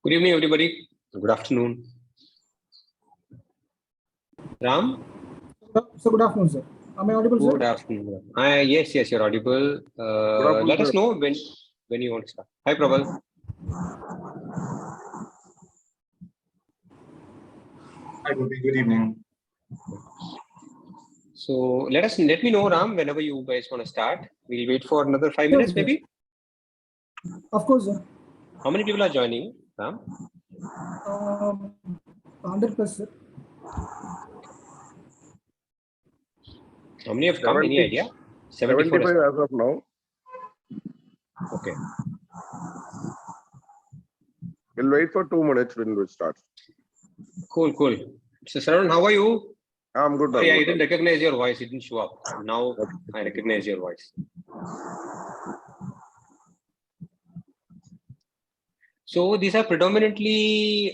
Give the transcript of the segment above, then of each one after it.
Good evening, everybody. Good afternoon. Ram? So good afternoon, sir. Am I audible, sir? Good afternoon. Yes, you're audible. Let us know when you want to start. Hi, Prabal. Hi, good evening. So let me know, Ram, whenever you guys want to start. We'll wait for another 5 Sure, minutes, sir. maybe. Of course, sir. How many people are joining, Ram? 100%, sir. How many have come? Any 70. idea? 74. 75 as of now. Okay. We'll wait for 2 minutes when we start. Cool. So, Saran, how are you? I'm good. Sorry, I'm I good. didn't recognize your voice. It didn't show up. Now I recognize your voice. So these are predominantly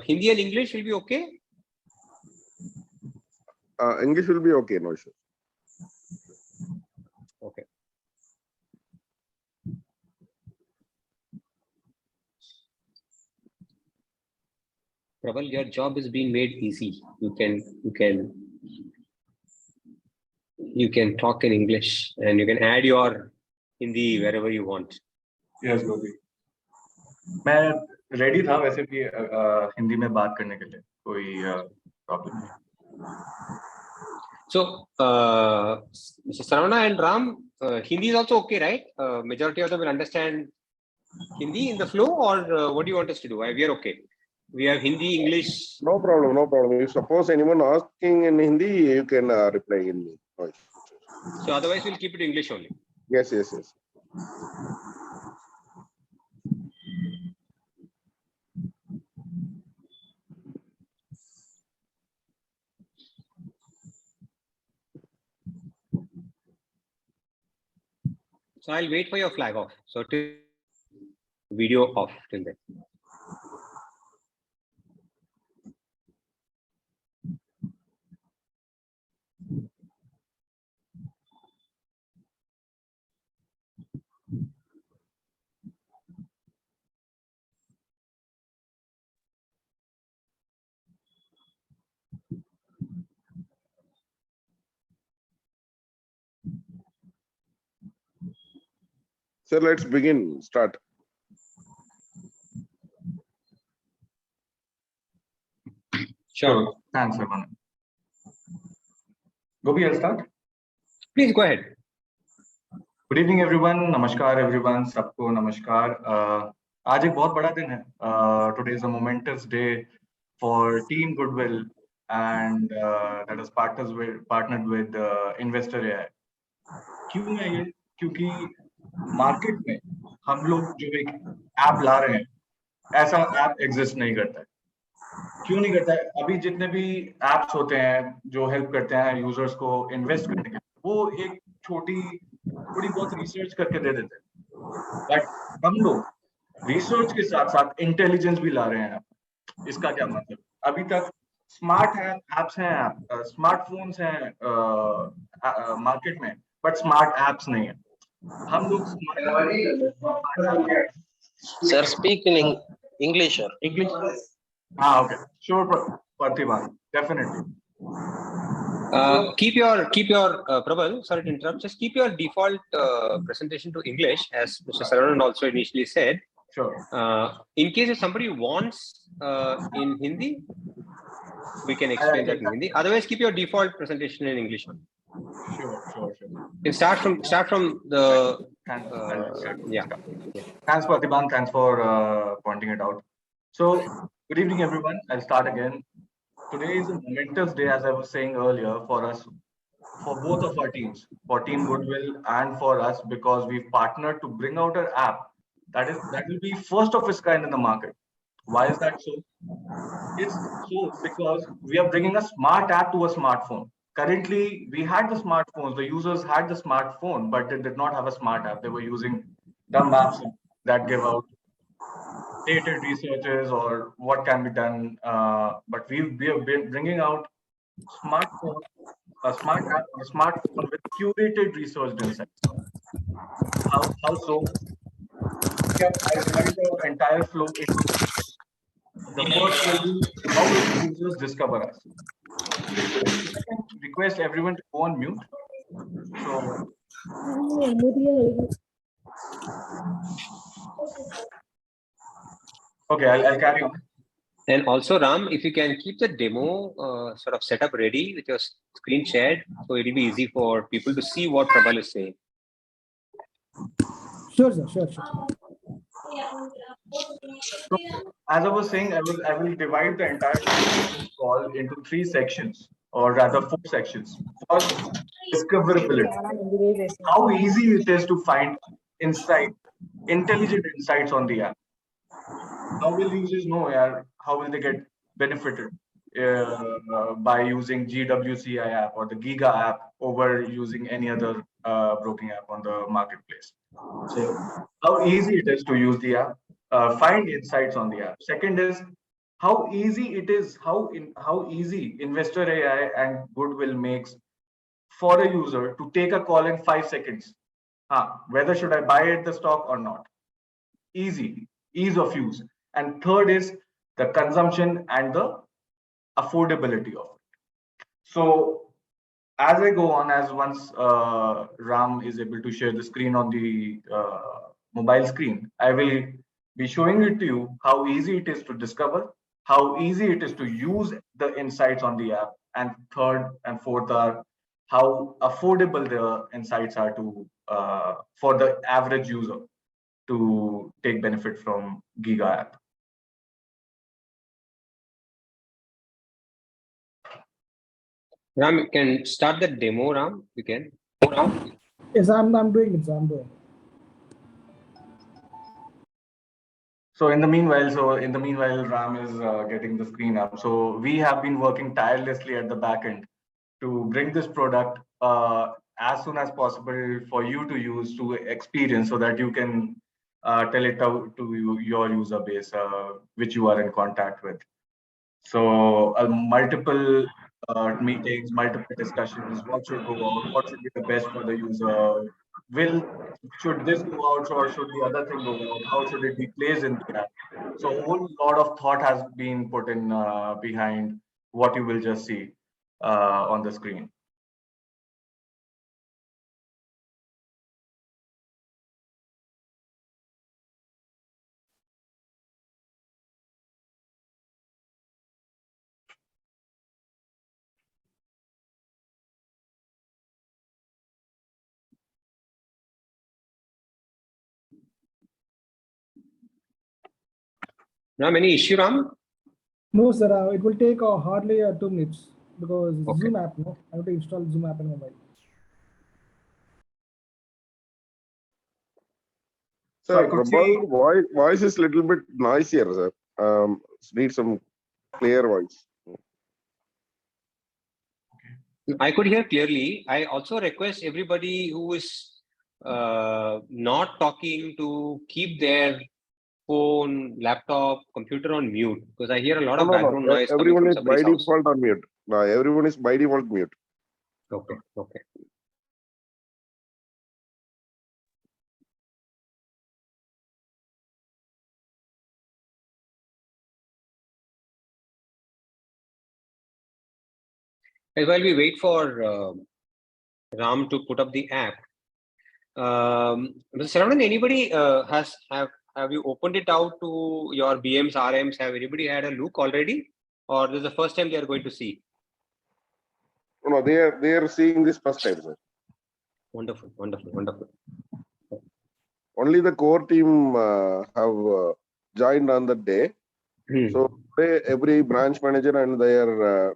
Hindi and English will be okay? English will be okay, no issue. Okay. Prabal, your job is being made easy. You can talk in English and you can add your Hindi wherever you want. Yes, Gopi. मैं ready था वैसे भी हिंदी में बात करने के लिए कोई प्रॉब्लम नहीं. So, Mr. Saravana and Ram, Hindi is also okay, right? Majority of them will understand Hindi in the flow, or what do you want us to do? We are okay. We have Hindi, English. No problem. If suppose anyone asking in Hindi, you can reply in Hindi. No issue. So otherwise, we'll keep it English only. Yes. So I'll wait for your flag off. So video off till then. So let's begin. Start. Sure. Thanks, everyone. Gopi, I'll start. Please go ahead. Good evening, everyone. Namaskar, everyone. सबको नमस्कार. आज एक बहुत बड़ा दिन है. Today is a momentous day for Team Goodwill, and that is partnered with Investor AI. क्यों है ये? क्योंकि मार्केट में हम लोग जो एक ऐप ला रहे हैं, ऐसा ऐप एग्जिस्ट नहीं करता है. क्यों नहीं करता है? अभी जितने भी एप्स होते हैं जो हेल्प करते हैं यूजर्स को इन्वेस्ट करने के, वो एक थोड़ी बहुत रिसर्च करके दे देते हैं. बट हम लोग रिसर्च के साथ साथ इंटेलिजेंस भी ला रहे हैं. इसका क्या मतलब? अभी तक स्मार्ट एप्स हैं, स्मार्टफोन्स हैं मार्केट में, बट स्मार्ट एप्स नहीं है. हम लोग Sir, speak in English, sir. English. Okay. Sure, Pratibha. Definitely. Keep your Prabal, sorry to interrupt, just keep your default presentation to English, as Mr. Saran also initially said. Sure. In case if somebody wants in Hindi, we can explain that in Hindi. Otherwise, keep your default presentation in English. Sure. You start from the yeah. Thanks, Pratibha. Thanks for pointing it out. So, good evening, everyone. I'll start again. Today is a momentous day, as I was saying earlier, for us, for both of our teams, for Team Goodwill and for us, because we've partnered to bring out an app that will be first of its kind in the market. Why is that so? It's so because we are bringing a smart app to a smartphone. Currently, we had the smartphones, the users had the smartphone, but they did not have a smart app. They were using dumb apps that give out dated researches or what can be done. But we have been bringing out a smart app, a smartphone with curated research insights. How so? I divided the entire flow into The first will be how will users discover us? I can request everyone to go on mute. So, okay, I'll carry on. And also, Ram, if you can keep the demo sort of set up ready with your screen shared, so it'll be easy for people to see what Prabal is saying. Sure, sir. Sure. So, as I was saying, I will divide the entire call into 3 sections, or rather 4 sections. First, discoverability. How easy it is to find intelligent insights on the app. How will users know? How will they get benefited by using GWCI app or the Giga app over using any other broking app on the marketplace? So, how easy it is to use the app, find insights on the app. Second is how easy it is, how easy Investor AI and Goodwill makes for a user to take a call in 5 seconds. Whether should I buy the stock or not? Easy, ease of use. And third is the consumption and the affordability of it. So as I go on, as once Ram is able to share the screen on the mobile screen, I will be showing it to you how easy it is to discover, how easy it is to use the insights on the app, and third and fourth are how affordable the insights are to for the average user to take benefit from Giga app. Ram, you can start the demo, Ram. You can. Yes, I'm doing it. I'm doing. So in the meanwhile, Ram is getting the screen up. So we have been working tirelessly at the back end to bring this product as soon as possible for you to use, to experience, so that you can tell it out to your user base, which you are in contact with. So multiple meetings, multiple discussions, what should go out, what should be the best for the user, should this go out or should the other thing go out, how should it be placed in the app. So a whole lot of thought has been put in behind what you will just see on the screen. Ram, any issue, Ram? No, sir. It will take hardly 2 minutes because Okay. Zoom app. No, I have to install Zoom app in mobile. So I Sir, could Prabal, voice is little bit noisier, sir. Need some clear voice. I could hear clearly. I also request everybody who is not talking to keep their phone, laptop, computer on mute, because I hear a lot of background noise coming Everyone from is by somebody's house. default on mute. Everyone is by default mute. Okay. And while we wait for Ram to put up the app, Mr. Saravanan, anybody have you opened it out to your BMs, RMs? Have anybody had a look already, or this is the first time they are going to see? No, they are seeing this first time, sir. Wonderful. Only the core team have joined on the day. So today, every branch manager and their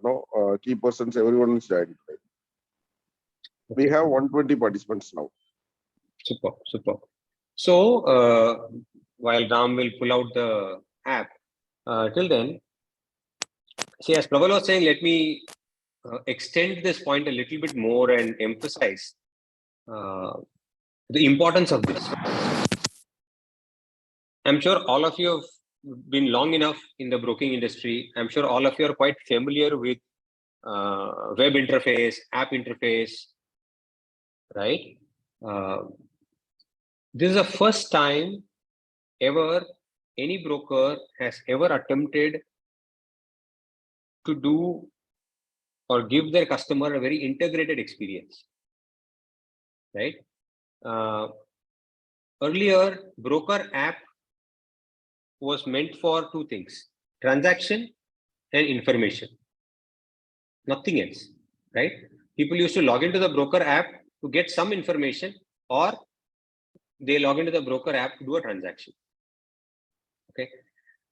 key persons, everyone is joined. We have 120 participants now. Super. So while Ram will pull out the app, till then, see, as Prabal was saying, let me extend this point a little bit more and emphasize the importance of this. I'm sure all of you have been long enough in the broking industry. I'm sure all of you are quite familiar with web interface, app interface, right? This is the first time ever any broker has ever attempted to do or give their customer a very integrated experience, right? Earlier, broker app was meant for two things: transaction and information, nothing else, right? People used to log into the broker app to get some information, or they log into the broker app to do a transaction. Okay.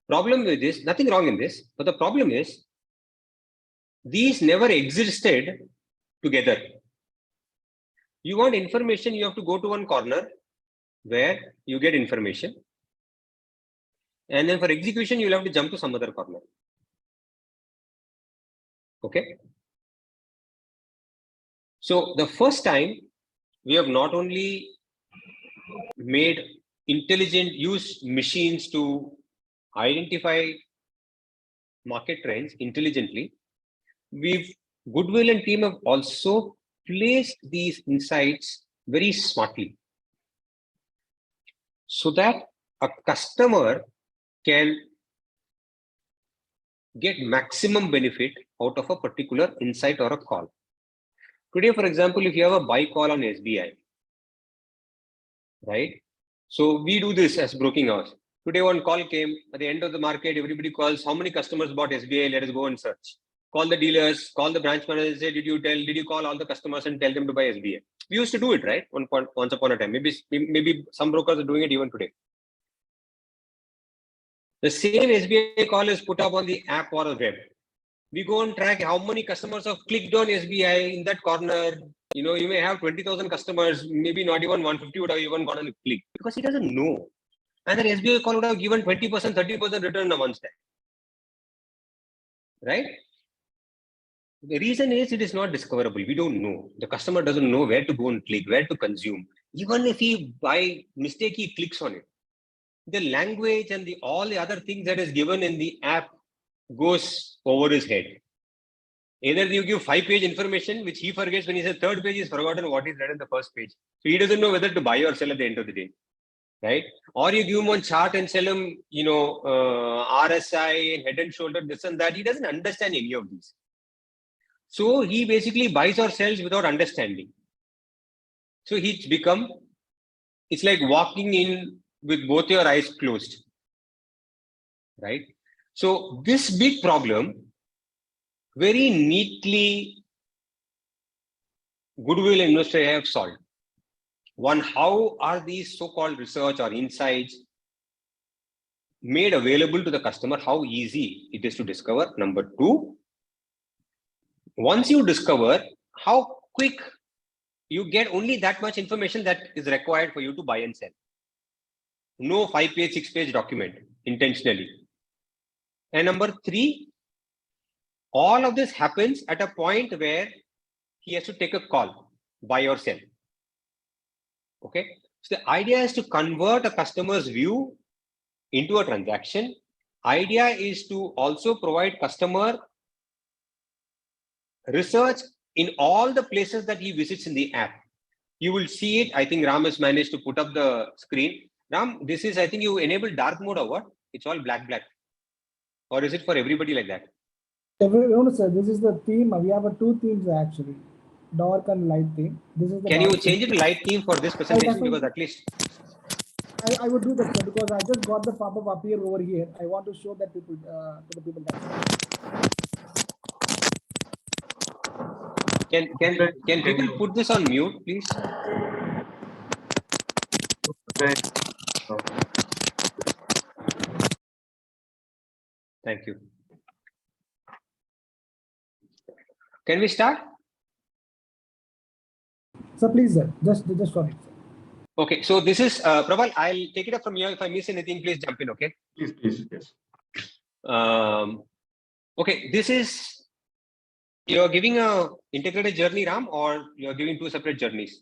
Problem with this, nothing wrong in this, but the problem is these never existed together. You want information, you have to go to one corner where you get information. And then for execution, you'll have to jump to some other corner. Okay. So the first time we have not only made intelligent use machines to identify market trends intelligently, Goodwill and team have also placed these insights very smartly so that a customer can get maximum benefit out of a particular insight or a call. Today, for example, if you have a buy call on SBI, right? So we do this as broking hours. Today, one call came at the end of the market. Everybody calls, how many customers bought SBI? Let us go and search. Call the dealers, call the branch manager, say, did you call all the customers and tell them to buy SBI? We used to do it, right? Once upon a time. Maybe some brokers are doing it even today. The same SBI call is put up on the app or the web. We go and track how many customers have clicked on SBI in that corner. You know, you may have 20,000 customers, maybe not even 150 would have even gone and clicked because he doesn't know. And then SBI call would have given 20%, 30% return on one step. Right? The reason is it is not discoverable. We don't know. The customer doesn't know where to go and click, where to consume. Even if he by mistake he clicks on it, the language and all the other things that is given in the app goes over his head. Either you give 5-page information, which he forgets when he says third page, he's forgotten what is read in the first page. So he doesn't know whether to buy or sell at the end of the day, right? Or you give him one chart and sell him, RSI and head and shoulder, this and that. He doesn't understand any of these. So he basically buys or sells without understanding. So it's like walking in with both your eyes closed, right? So this big problem, very neatly, Goodwill Investor have solved. One, how are these so-called research or insights made available to the customer? How easy it is to discover. Number two, once you discover, how quick you get only that much information that is required for you to buy and sell. No 5-page, 6-page document intentionally. And number three, all of this happens at a point where he has to take a call, buy or sell. Okay. So the idea is to convert a customer's view into a transaction. Idea is to also provide customer research in all the places that he visits in the app. You will see it. I think Ram has managed to put up the screen. Ram, this is, I think you enable dark mode or what? It's all black. Or is it for everybody like that? No, sir. This is the theme. We have two themes actually, dark and light theme. This is the. Can you change it to light theme for this presentation? Because at least I would do that, sir, because I just got the pop-up appear over here. I want to show that people to the people. Can people put this on mute, please? Thank you. Can we start? So please, sir, just for it, sir. Okay, so this is Prabal. I'll take it up from here. If I miss anything, please jump in. Okay. Please, yes. Okay, this is, you're giving a integrated journey, Ram, or you're giving two separate journeys?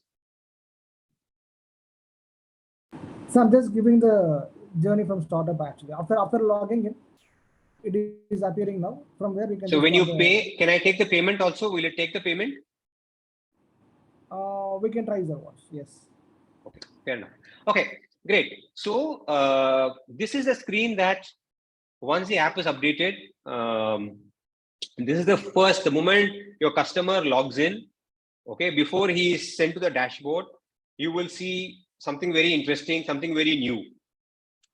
So I'm just giving the journey from startup actually. After logging in, it is appearing now. From where we can. So when you pay, can I take the payment also? Will it take the payment? We can try the watch. Yes. Okay, fair enough. Okay, great. So this is the screen that once the app is updated, This is the moment your customer logs in, okay, before he is sent to the dashboard, you will see something very interesting, something very new.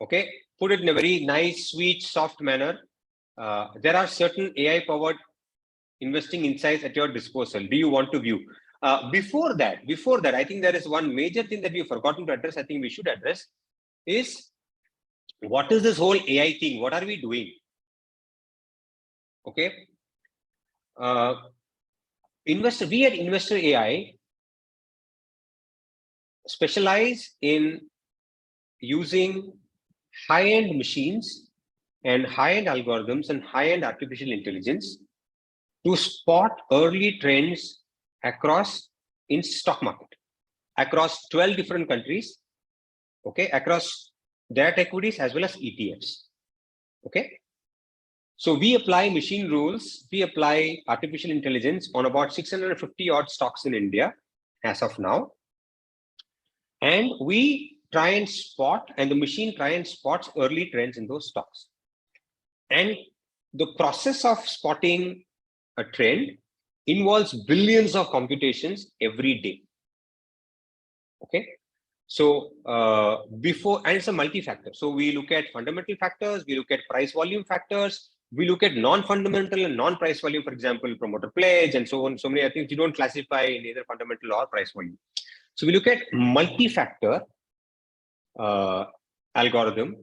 Okay, put it in a very nice, sweet, soft manner. There are certain AI-powered investing insights at your disposal. Do you want to view? Before that, I think there is one major thing that we've forgotten to address. I think we should address is what is this whole AI thing? What are we doing? Okay. We at Investor AI specialize in using high-end machines and high-end algorithms and high-end artificial intelligence to spot early trends across in stock market, across 12 different countries, okay, across direct equities as well as ETFs. Okay. So we apply machine rules, we apply artificial intelligence on about 650 odd stocks in India as of now. And we try and spot, and the machine try and spots early trends in those stocks. And the process of spotting a trend involves billions of computations every day. Okay. So and it's a multi-factor. So we look at fundamental factors, we look at price volume factors, we look at non-fundamental and non-price volume, for example, promoter pledge and so on. So many things you don't classify in either fundamental or price volume. So we look at multi-factor algorithm,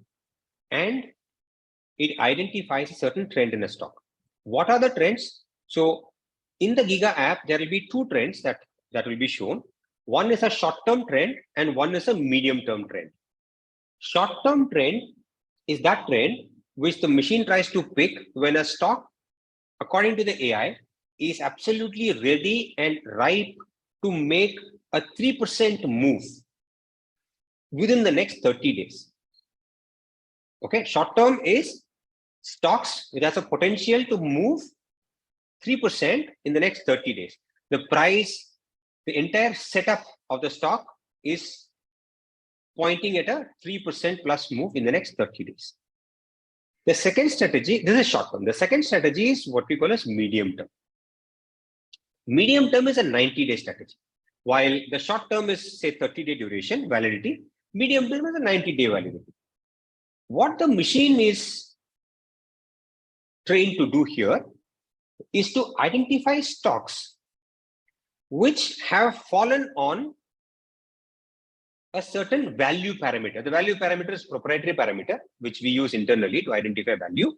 and it identifies a certain trend in a stock. What are the trends? So in the Giga app, there will be two trends that will be shown. One is a short-term trend and one is a medium-term trend. Short-term trend is that trend which the machine tries to pick when a stock, according to the AI, is absolutely ready and ripe to make a 3% move within the next 30 days. Okay, short-term is stocks which has a potential to move 3% in the next 30 days. The price, the entire setup of the stock is pointing at a 3% plus move in the next 30 days. The second strategy, this is short term. The second strategy is what we call as medium term. Medium term is a 90-day strategy. While the short term is, say, 30-day duration, validity, medium term is a 90-day validity. What the machine is trained to do here is to identify stocks which have fallen on a certain value parameter. The value parameter is proprietary parameter, which we use internally to identify value.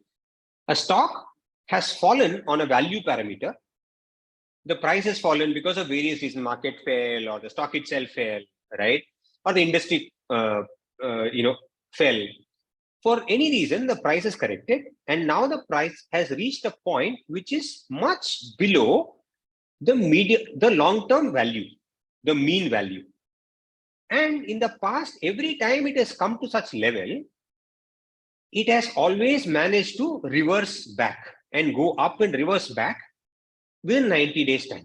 A stock has fallen on a value parameter. The price has fallen because of various reasons, market fell or the stock itself fell, right? Or the industry, fell. For any reason, the price is corrected, and now the price has reached a point which is much below the long-term value, the mean value. And in the past, every time it has come to such level, it has always managed to reverse back and go up and reverse back within 90 days time.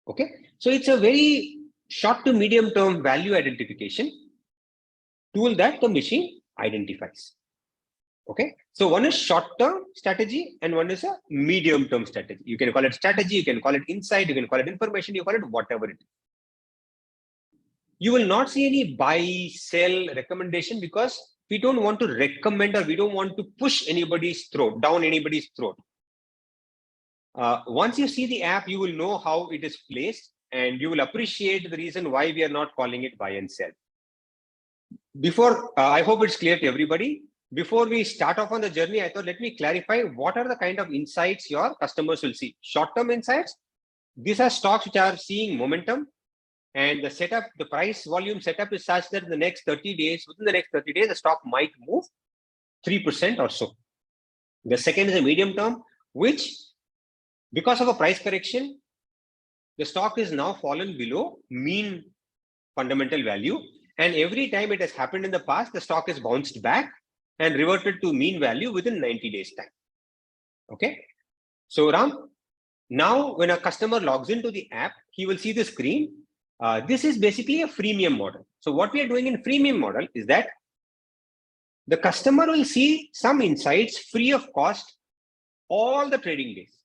Okay, so it's a very short to medium term value identification tool that the machine identifies. Okay, so one is short term strategy and one is a medium term strategy. You can call it strategy, you can call it insight, you can call it information, you call it whatever it is. You will not see any buy, sell recommendation because we don't want to recommend or we don't want to push anybody's throat, down anybody's throat. Once you see the app, you will know how it is placed and you will appreciate the reason why we are not calling it buy and sell. Before, I hope it's clear to everybody. Before we start off on the journey, I thought, let me clarify what are the kind of insights your customers will see. Short-term insights, these are stocks which are seeing momentum. And the setup, the price volume setup is such that in the next 30 days, within the next 30 days, the stock might move 3% or so. The second is a medium term, which because of a price correction, the stock is now fallen below mean fundamental value. And every time it has happened in the past, the stock is bounced back and reverted to mean value within 90 days time. Okay. So Ram, now when a customer logs into the app, he will see the screen. This is basically a freemium model. So what we are doing in freemium model is that the customer will see some insights free of cost all the trading days.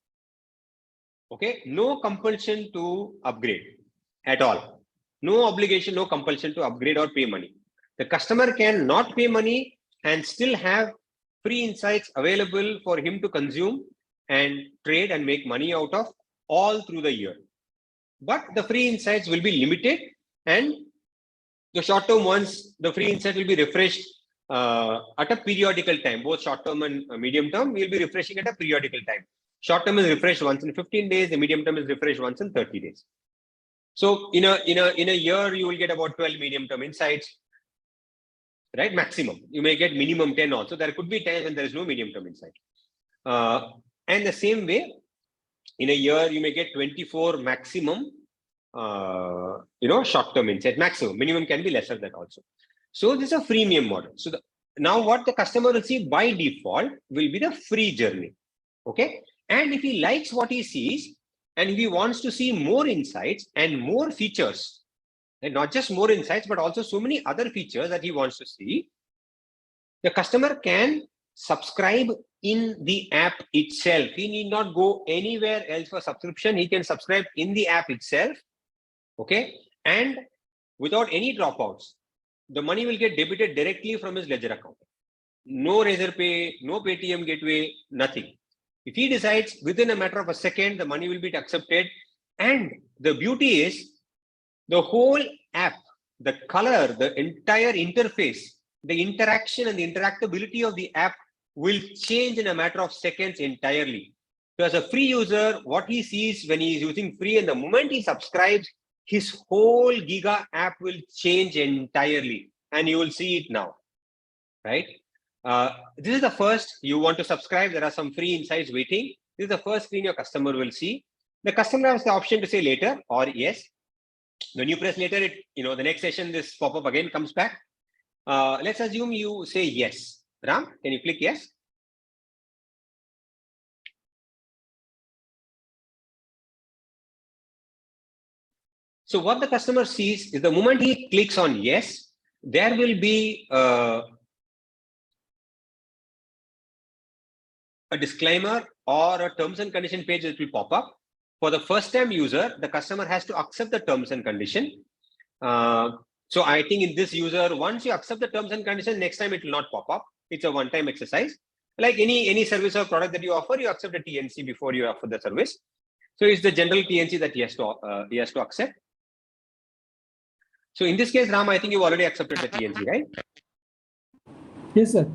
Okay, no compulsion to upgrade at all. No obligation, no compulsion to upgrade or pay money. The customer can not pay money and still have free insights available for him to consume and trade and make money out of all through the year. But the free insights will be limited, and the short-term ones, the free insight will be refreshed at a periodical time. Both short-term and medium-term will be refreshing at a periodical time. Short-term is refreshed once in 15 days. The medium-term is refreshed once in 30 days. So in a year, you will get about 12 medium-term insights, right? Maximum. You may get minimum 10 also. There could be times when there is no medium-term insight. And the same way, in a year, you may get 24 maximum, short-term insight maximum. Minimum can be lesser than also. So this is a freemium model. So now what the customer will see by default will be the free journey. Okay. And if he likes what he sees, and if he wants to see more insights and more features, and not just more insights, but also so many other features that he wants to see, the customer can subscribe in the app itself. He need not go anywhere else for subscription. He can subscribe in the app itself. Okay. And without any dropouts, the money will get debited directly from his ledger account. No Razorpay, no Paytm gateway, nothing. If he decides within a matter of a second, the money will be accepted. And the beauty is the whole app, the color, the entire interface, the interaction and the interactability of the app will change in a matter of seconds entirely. So as a free user, what he sees when he is using free, and the moment he subscribes, his whole Giga app will change entirely, and you will see it now, right? This is the first. You want to subscribe, there are some free insights waiting. This is the first screen your customer will see. The customer has the option to say later or yes. When you press later, the next session, this pop-up again comes back. Let's assume you say yes. Ram, can you click yes? So what the customer sees is the moment he clicks on yes, there will be a disclaimer or a terms and condition page that will pop up. For the first time user, the customer has to accept the terms and condition. So I think in this user, once you accept the terms and conditions, next time it will not pop up. It's a one-time exercise. Like any service or product that you offer, you accept a TNC before you offer the service. So it's the general TNC that he has to accept. So in this case, Ram, I think you've already accepted the TNC, right? Yes, sir.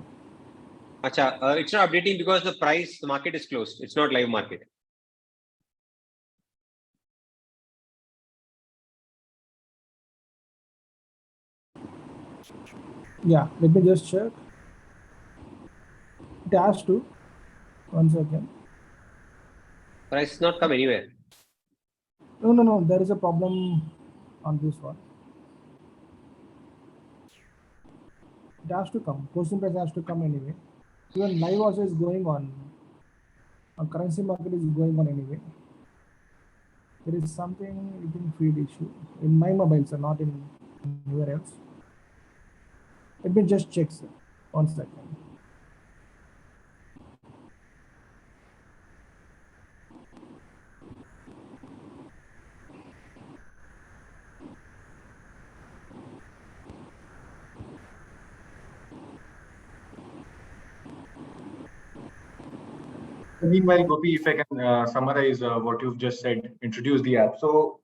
Acha, it's not updating because the market is closed. It's not live market. Yeah, let me just check. It has to. Once again. Price has not come anywhere. No. There is a problem on this one. It has to come. Closing price has to come anyway. Even live also is going on. Currency market is going on anyway. There is something within feed issue in my mobile, sir, not in anywhere else. Let me just check, sir. 1 second. Meanwhile, Gopi, if I can summarize what you've just said, introduce the app. So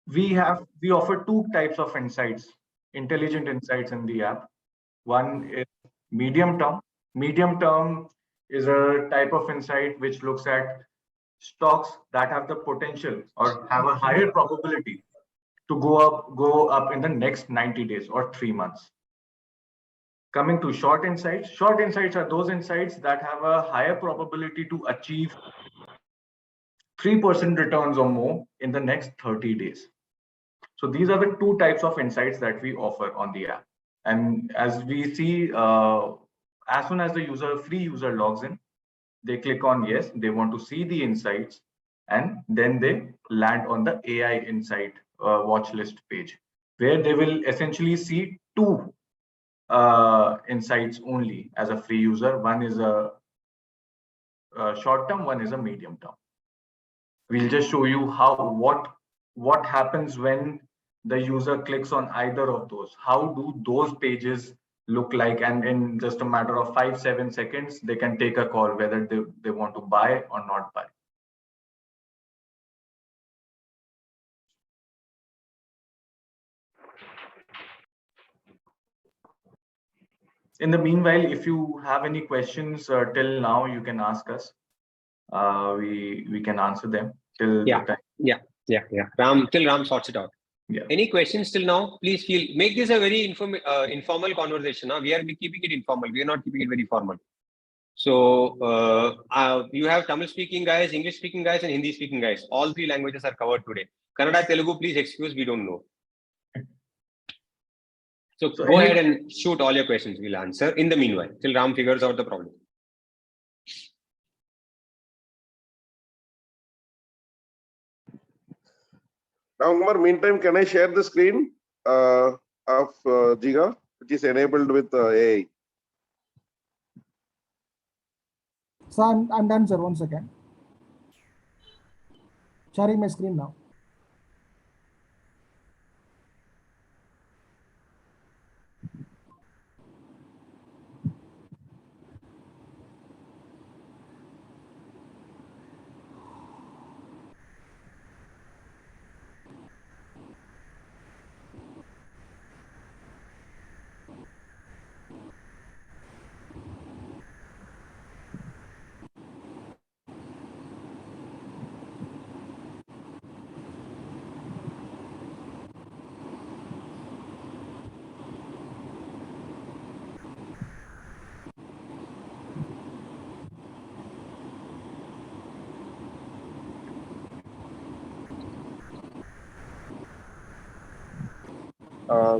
we offer two types of insights, intelligent insights in the app. One is medium term. Medium term is a type of insight which looks at stocks that have the potential or have a higher probability to go up in the next 90 days or 3 months. Coming to short insights are those insights that have a higher probability to achieve 3% returns or more in the next 30 days. So these are the two types of insights that we offer on the app. And as we see, as soon as the free user logs in, they click on yes, they want to see the insights, and then they land on the AI insight watch list page, where they will essentially see two insights only as a free user. One is a short term, one is a medium term. We'll just show you what happens when the user clicks on either of those. How do those pages look like? And in just a matter of 5-7 seconds, they can take a call whether they want to buy or not buy. In the meanwhile, if you have any questions till now, you can ask us. We can answer them till Yeah. the time. Yeah. Till Ram sorts it out. Yeah. Any questions till now? Please make this a very informal conversation. We are keeping it informal. We are not keeping it very formal. So you have Tamil speaking guys, English speaking guys, and Hindi speaking guys. All three languages are covered today. Kannada, Telugu, please excuse, we don't know. So go ahead and shoot all your questions. We'll answer in the meanwhile till Ram figures out the problem. Now, Kumar, meantime, can I share the screen of Jiga, which is enabled with AI? So I'm done, sir. 1 second. Sharing my screen now.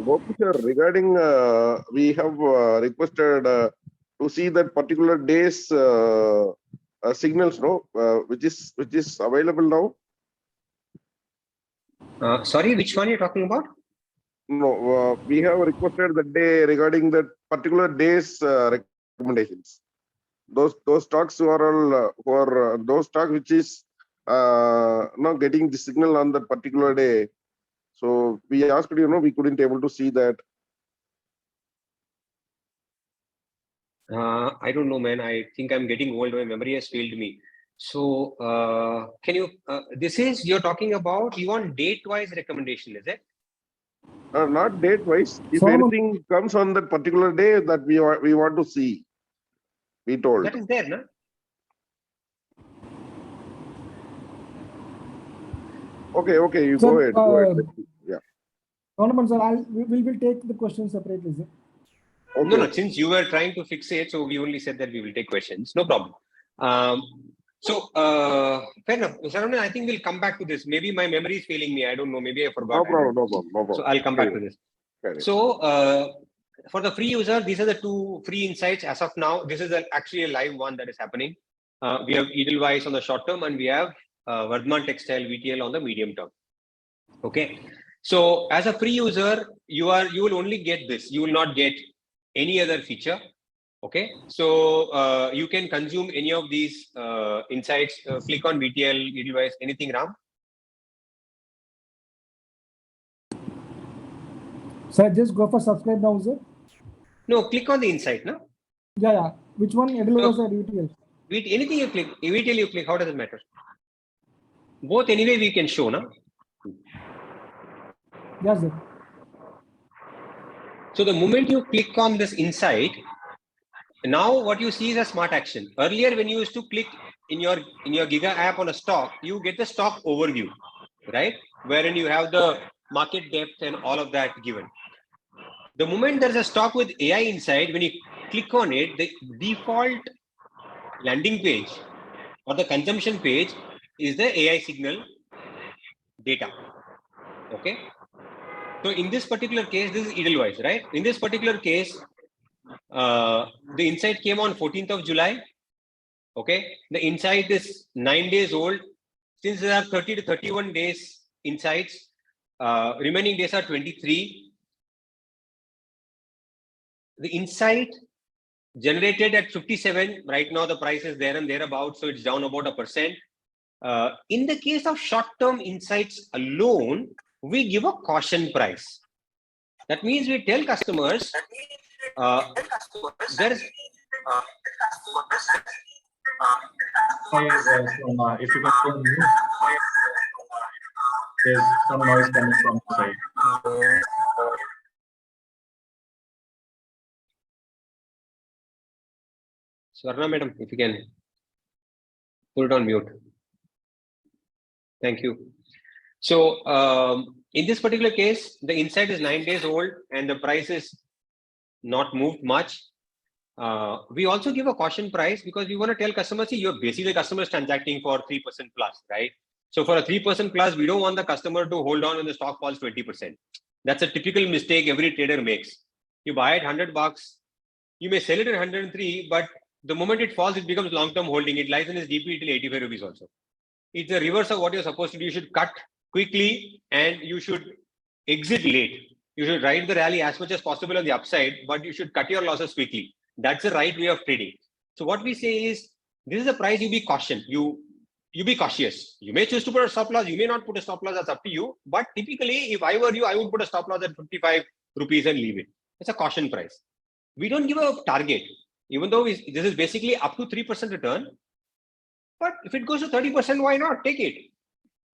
Gopi sir, regarding we have requested to see that particular day's signals, no, which is available now. Sorry, which one you're talking about? No, we have requested the day regarding that particular day's recommendations. Those stocks who are for those stocks which is not getting the signal on that particular day. So we asked, we couldn't able to see that. I don't know, man. I think I'm getting old. My memory has failed me. So can you? This is you're talking about. You want date-wise recommendation, is it? Not date-wise. If Solomon, anything comes on that particular day that we want to see, we told. That is there, no? Okay. You sir, go ahead. Go ahead. Yeah. Solomon, sir, we will take the questions separately, sir. Okay. No. Since you were trying to fix it, so we only said that we will take questions. No problem. So fair enough. Saravana, I think we'll come back to this. Maybe my memory is failing me. I don't know. Maybe I forgot. No problem. So I'll come back to this. Okay. So for the free user, these are the two free insights as of now. This is actually a live one that is happening. We have Edelweiss on the short term, and we have Vardhman Textile VTL on the medium term. Okay. So as a free user, you will only get this. You will not get any other feature. Okay. So you can consume any of these insights. Click on VTL, Edelweiss, anything, Ram? Sir, just go for subscribe now, sir. No, click on the insight, no? Yeah. Which one? Edelweiss or VTL? Anything you click, VTL you click, how does it matter? Both anyway we can show, no? Yes, sir. So the moment you click on this insight, now what you see is a smart action. Earlier, when you used to click in your Giga app on a stock, you get the stock overview, right? Wherein you have the market depth and all of that given. The moment there's a stock with AI inside, when you click on it, the default landing page or the consumption page is the AI signal data. Okay. So in this particular case, this is Edelweiss, right? In this particular case, the insight came on 14th of July. Okay. The insight is 9 days old. Since there are 30 to 31 days insights, remaining days are 23. The insight generated at 57. Right now, the price is there and thereabouts, so it's down about 1%. In the case of short-term insights alone, we give a caution price. That means we tell customers there's Sorry, Soma, if you can go on mute. There's some noise coming from the side. Swarna madam, if you can put it on mute. Thank you. So in this particular case, the insight is 9 days old and the price is not moved much. We also give a caution price because we want to tell customers, see, you're basically the customer is transacting for 3% plus, right? So for a 3% plus, we don't want the customer to hold on when the stock falls 20%. That's a typical mistake every trader makes. You buy it $100, you may sell it at 103, but the moment it falls, it becomes long-term holding. It lies in its DP till 85 rupees also. It's the reverse of what you're supposed to do. You should cut quickly and you should exit late. You should ride the rally as much as possible on the upside, but you should cut your losses quickly. That's the right way of trading. So what we say is, this is the price. You be cautious. You be cautious. You may choose to put a stop loss. You may not put a stop loss. That's up to you. But typically, if I were you, I would put a stop loss at 55 rupees and leave it. It's a caution price. We don't give a target, even though this is basically up to 3% return. But if it goes to 30%, why not? Take it.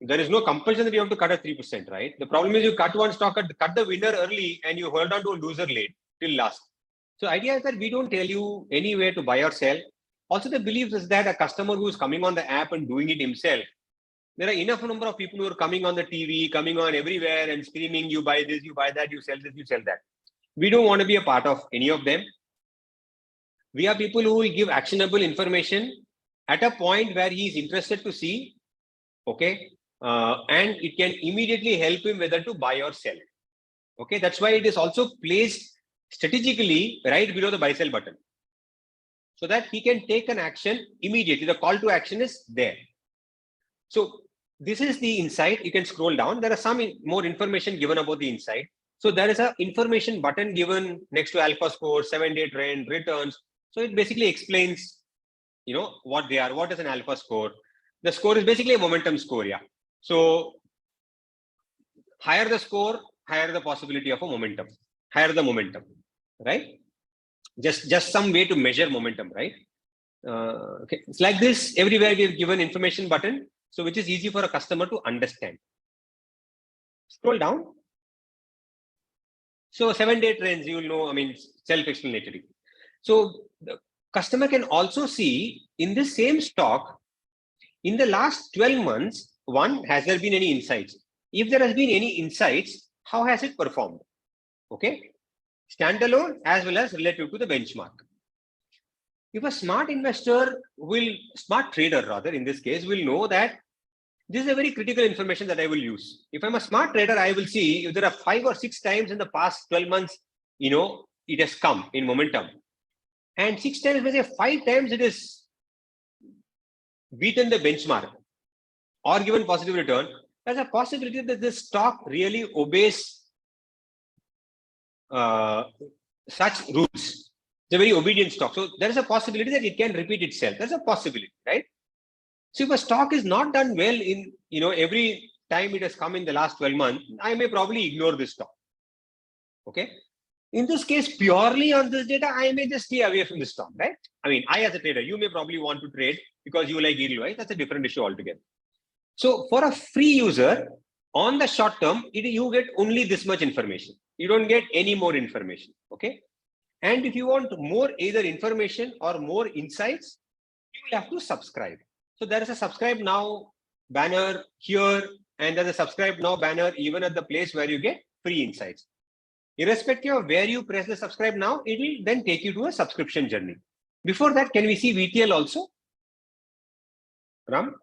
There is no compulsion that you have to cut at 3%, right? The problem is you cut one stock, cut the winner early, and you hold on to a loser late till last. So the idea is that we don't tell you anywhere to buy or sell. Also, the belief is that a customer who is coming on the app and doing it himself, there are enough number of people who are coming on the TV, coming on everywhere and screaming, you buy this, you buy that, you sell this, you sell that. We don't want to be a part of any of them. We are people who will give actionable information at a point where he is interested to see, okay, and it can immediately help him whether to buy or sell. Okay, that's why it is also placed strategically right below the buy sell button, so that he can take an action immediately. The call to action is there. So this is the insight. You can scroll down. There are some more information given about the insight. So there is an information button given next to alpha score, 7-day trend, returns. So it basically explains, you know, what they are. What is an alpha score? The score is basically a momentum score. Yeah. So higher the score, higher the possibility of a momentum, higher the momentum, right? Just some way to measure momentum, right? Okay, it's like this. Everywhere we have given information button, so which is easy for a customer to understand. Scroll down. So 7-day trends, you will know, I mean, self-explanatory. So the customer can also see in this same stock, in the last 12 months, one, has there been any insights? If there has been any insights, how has it performed? Okay, standalone as well as relative to the benchmark. If a smart investor smart trader rather, in this case, will know that this is a very critical information that I will use. If I'm a smart trader, I will see if there are 5 or 6 times in the past 12 months, you know, it has come in momentum. And 6 times, maybe 5 times it is beaten the benchmark or given positive return. There's a possibility that this stock really obeys such rules. It's a very obedient stock. So there is a possibility that it can repeat itself. There's a possibility, right? So if a stock is not done well in, you know, every time it has come in the last 12 months, I may probably ignore this stock. Okay. In this case, purely on this data, I may just stay away from this stock, right? I mean, I as a trader, you may probably want to trade because you like yield, right? That's a different issue altogether. So for a free user, on the short term, you get only this much information. You don't get any more information, okay? And if you want more either information or more insights, you will have to subscribe. So there is a subscribe now banner here, and there's a subscribe now banner even at the place where you get free insights. Irrespective of where you press the subscribe now, it will then take you to a subscription journey. Before that, can we see VTL also? Ram?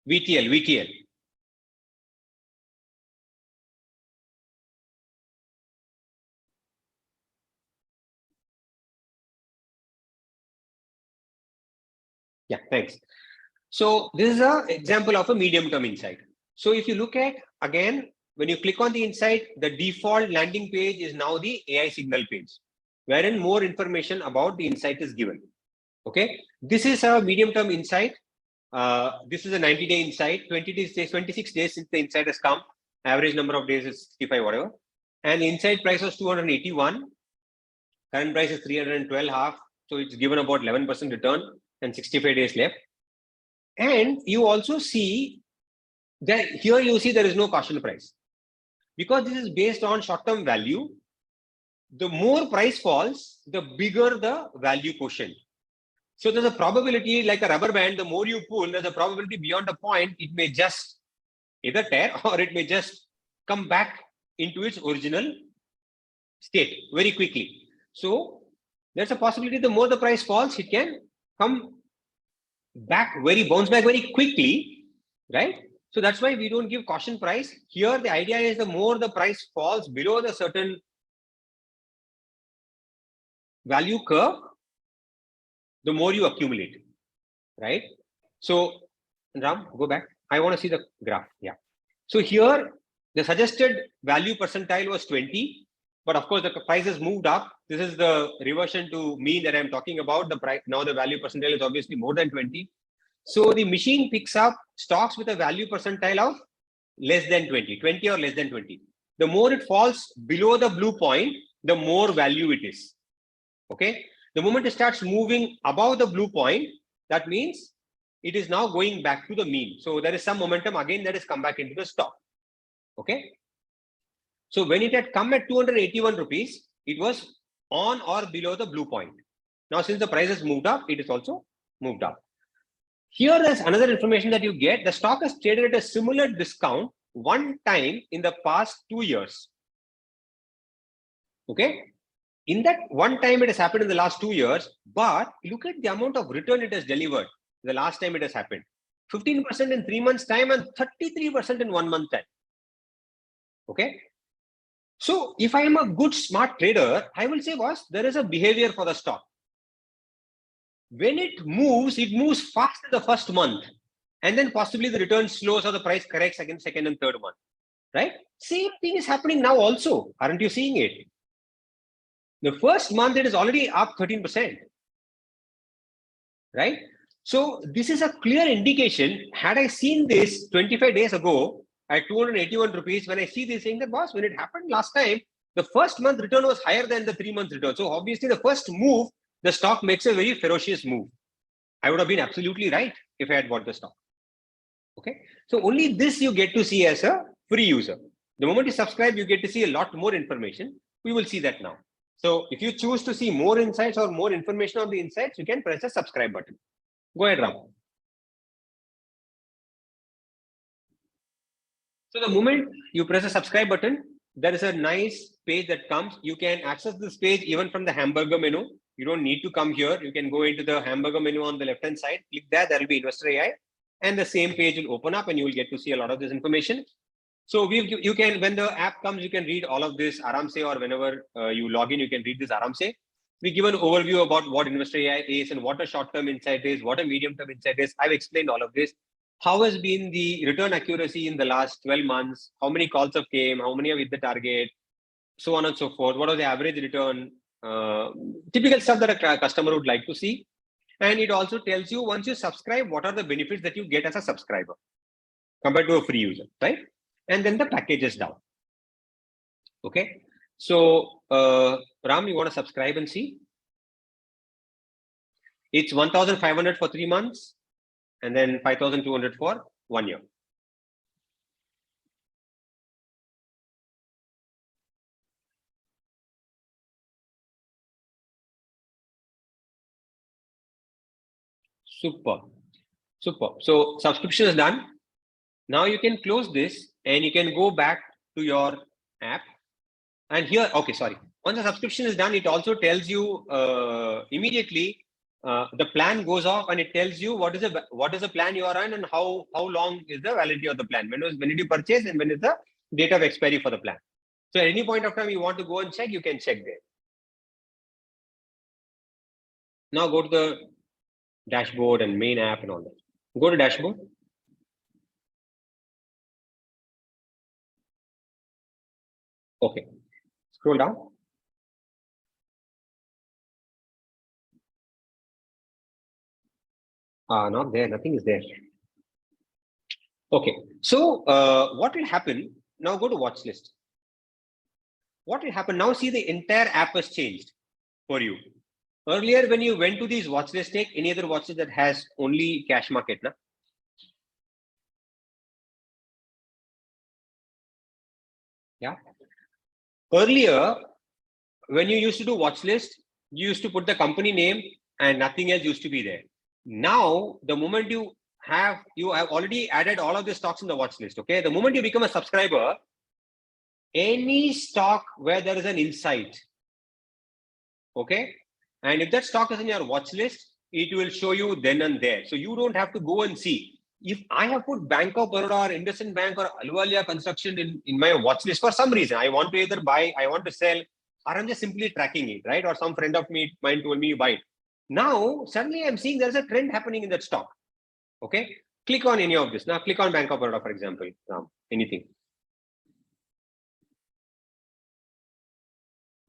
VTL. Yeah, thanks. So this is an example of a medium-term insight. So if you look at, again, when you click on the insight, the default landing page is now the AI signal page, wherein more information about the insight is given. Okay, this is a medium-term insight. This is a 90-day insight, 26 days since the insight has come. Average number of days is 65, whatever. And the insight price was 281. Current price is 312.5. So it's given about 11% return and 65 days left. And you also see that here you see there is no caution price. Because this is based on short-term value, the more price falls, the bigger the value quotient. So there's a probability, like a rubber band, the more you pull, there's a probability beyond a point, it may just either tear or it may just come back into its original state very quickly. So there's a possibility the more the price falls, it can come back bounce back very quickly, right? So that's why we don't give caution price. Here, the idea is the more the price falls below the certain value curve, the more you accumulate, right? So, Ram, go back. I want to see the graph. Yeah. So here, the suggested value percentile was 20, but of course the price has moved up. This is the reversion to mean that I'm talking about. The price now the value percentile is obviously more than 20. So the machine picks up stocks with a value percentile of less than 20 or less than 20. The more it falls below the blue point, the more value it is. Okay. The moment it starts moving above the blue point, that means it is now going back to the mean. So there is some momentum again that has come back into the stock. Okay. So when it had come at 281 rupees, it was on or below the blue point. Now, since the price has moved up, it is also moved up. Here there's another information that you get. The stock has traded at a similar discount one time in the past 2 years. Okay. In that one time, it has happened in the last 2 years, but look at the amount of return it has delivered the last time it has happened. 15% in 3 months time and 33% in 1 month time. Okay. So if I am a good smart trader, I will say, boss, there is a behavior for the stock. When it moves fast in the first month, and then possibly the return slows or the price corrects again second and third month, right? Same thing is happening now also. Aren't you seeing it? The first month, it is already up 13%, right? So this is a clear indication. Had I seen this 25 days ago at 281 rupees, when I see this saying that, boss, when it happened last time, the first month return was higher than the 3 month return. So obviously the first move, the stock makes a very ferocious move. I would have been absolutely right if I had bought the stock. Okay. So only this you get to see as a free user. The moment you subscribe, you get to see a lot more information. We will see that now. So if you choose to see more insights or more information on the insights, you can press the subscribe button. Go ahead, Ram. So the moment you press the subscribe button, there is a nice page that comes. You can access this page even from the hamburger menu. You don't need to come here. You can go into the hamburger menu on the left-hand side. Click there. There will be Investor AI. And the same page will open up and you will get to see a lot of this information. So you can, when the app comes, you can read all of this Aramse, or whenever you log in, you can read this Aramse. We give an overview about what Investor AI is and what a short-term insight is, what a medium-term insight is. I've explained all of this. How has been the return accuracy in the last 12 months? How many calls have came? How many have hit the target? So on and so forth. What was the average return? Typical stuff that a customer would like to see. And it also tells you, once you subscribe, what are the benefits that you get as a subscriber compared to a free user, right? And then the package is down. Okay. So, Ram, you want to subscribe and see? It's 1,500 for 3 months and then 5,200 for 1 year. Super. Super. So subscription is done. Now you can close this and you can go back to your app. And here, okay, sorry. Once the subscription is done, it also tells you immediately the plan goes off and it tells you what is the plan you are on and how long is the validity of the plan. When did you purchase and when is the date of expiry for the plan. So at any point of time you want to go and check, you can check there. Now go to the dashboard and main app and all that. Go to dashboard. Okay. Scroll down. Not there. Nothing is there. Okay. So what will happen? Now go to watch list. What will happen now? See, the entire app has changed for you. Earlier, when you went to these watch list, take any other watch list that has only cash market, na? Yeah. Earlier, when you used to do watch list, you used to put the company name and nothing else used to be there. Now, the moment you have already added all of the stocks in the watch list. Okay. The moment you become a subscriber, any stock where there is an insight. Okay. And if that stock is in your watch list, it will show you then and there. So you don't have to go and see. If I have put Bank of Baroda or IndusInd Bank or Ahluwalia Construction in my watch list for some reason, I want to either buy, I want to sell, or I'm just simply tracking it, right? Or some friend of mine told me buy it. Now, suddenly I'm seeing there's a trend happening in that stock. Okay. Click on any of this. Now click on Bank of Baroda, for example, anything.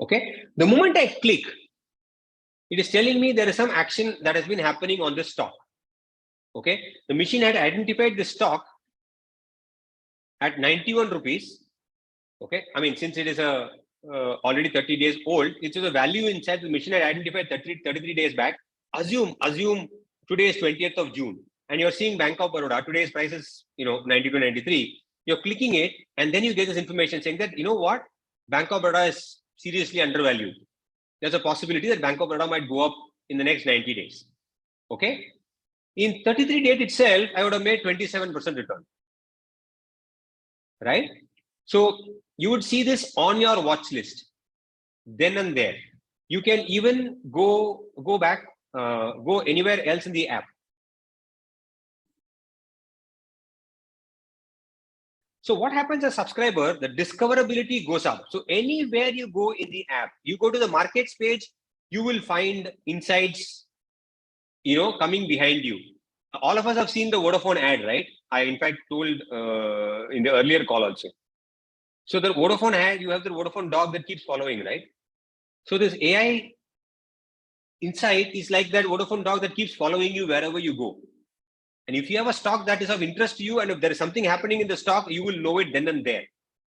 Okay. The moment I click, it is telling me there is some action that has been happening on this stock. Okay. The machine had identified the stock at 91 rupees. Okay. I mean, since it is already 30 days old, it's a value inside the machine had identified 33 days back. Assume today is 20th of June and you're seeing Bank of Baroda. Today's price is, 92, 93. You're clicking it and then you get this information saying that, you know what? Bank of Baroda is seriously undervalued. There's a possibility that Bank of Baroda might go up in the next 90 days. Okay. In 33 days itself, I would have made 27% return. Right? So you would see this on your watch list then and there. You can even go back, go anywhere else in the app. So what happens as a subscriber, the discoverability goes up. So anywhere you go in the app, you go to the markets page, you will find insights, coming behind you. All of us have seen the Vodafone ad, right? I in fact told in the earlier call also. So the Vodafone ad, you have the Vodafone dog that keeps following, right? So this AI insight is like that Vodafone dog that keeps following you wherever you go. And if you have a stock that is of interest to you, and if there is something happening in the stock, you will know it then and there,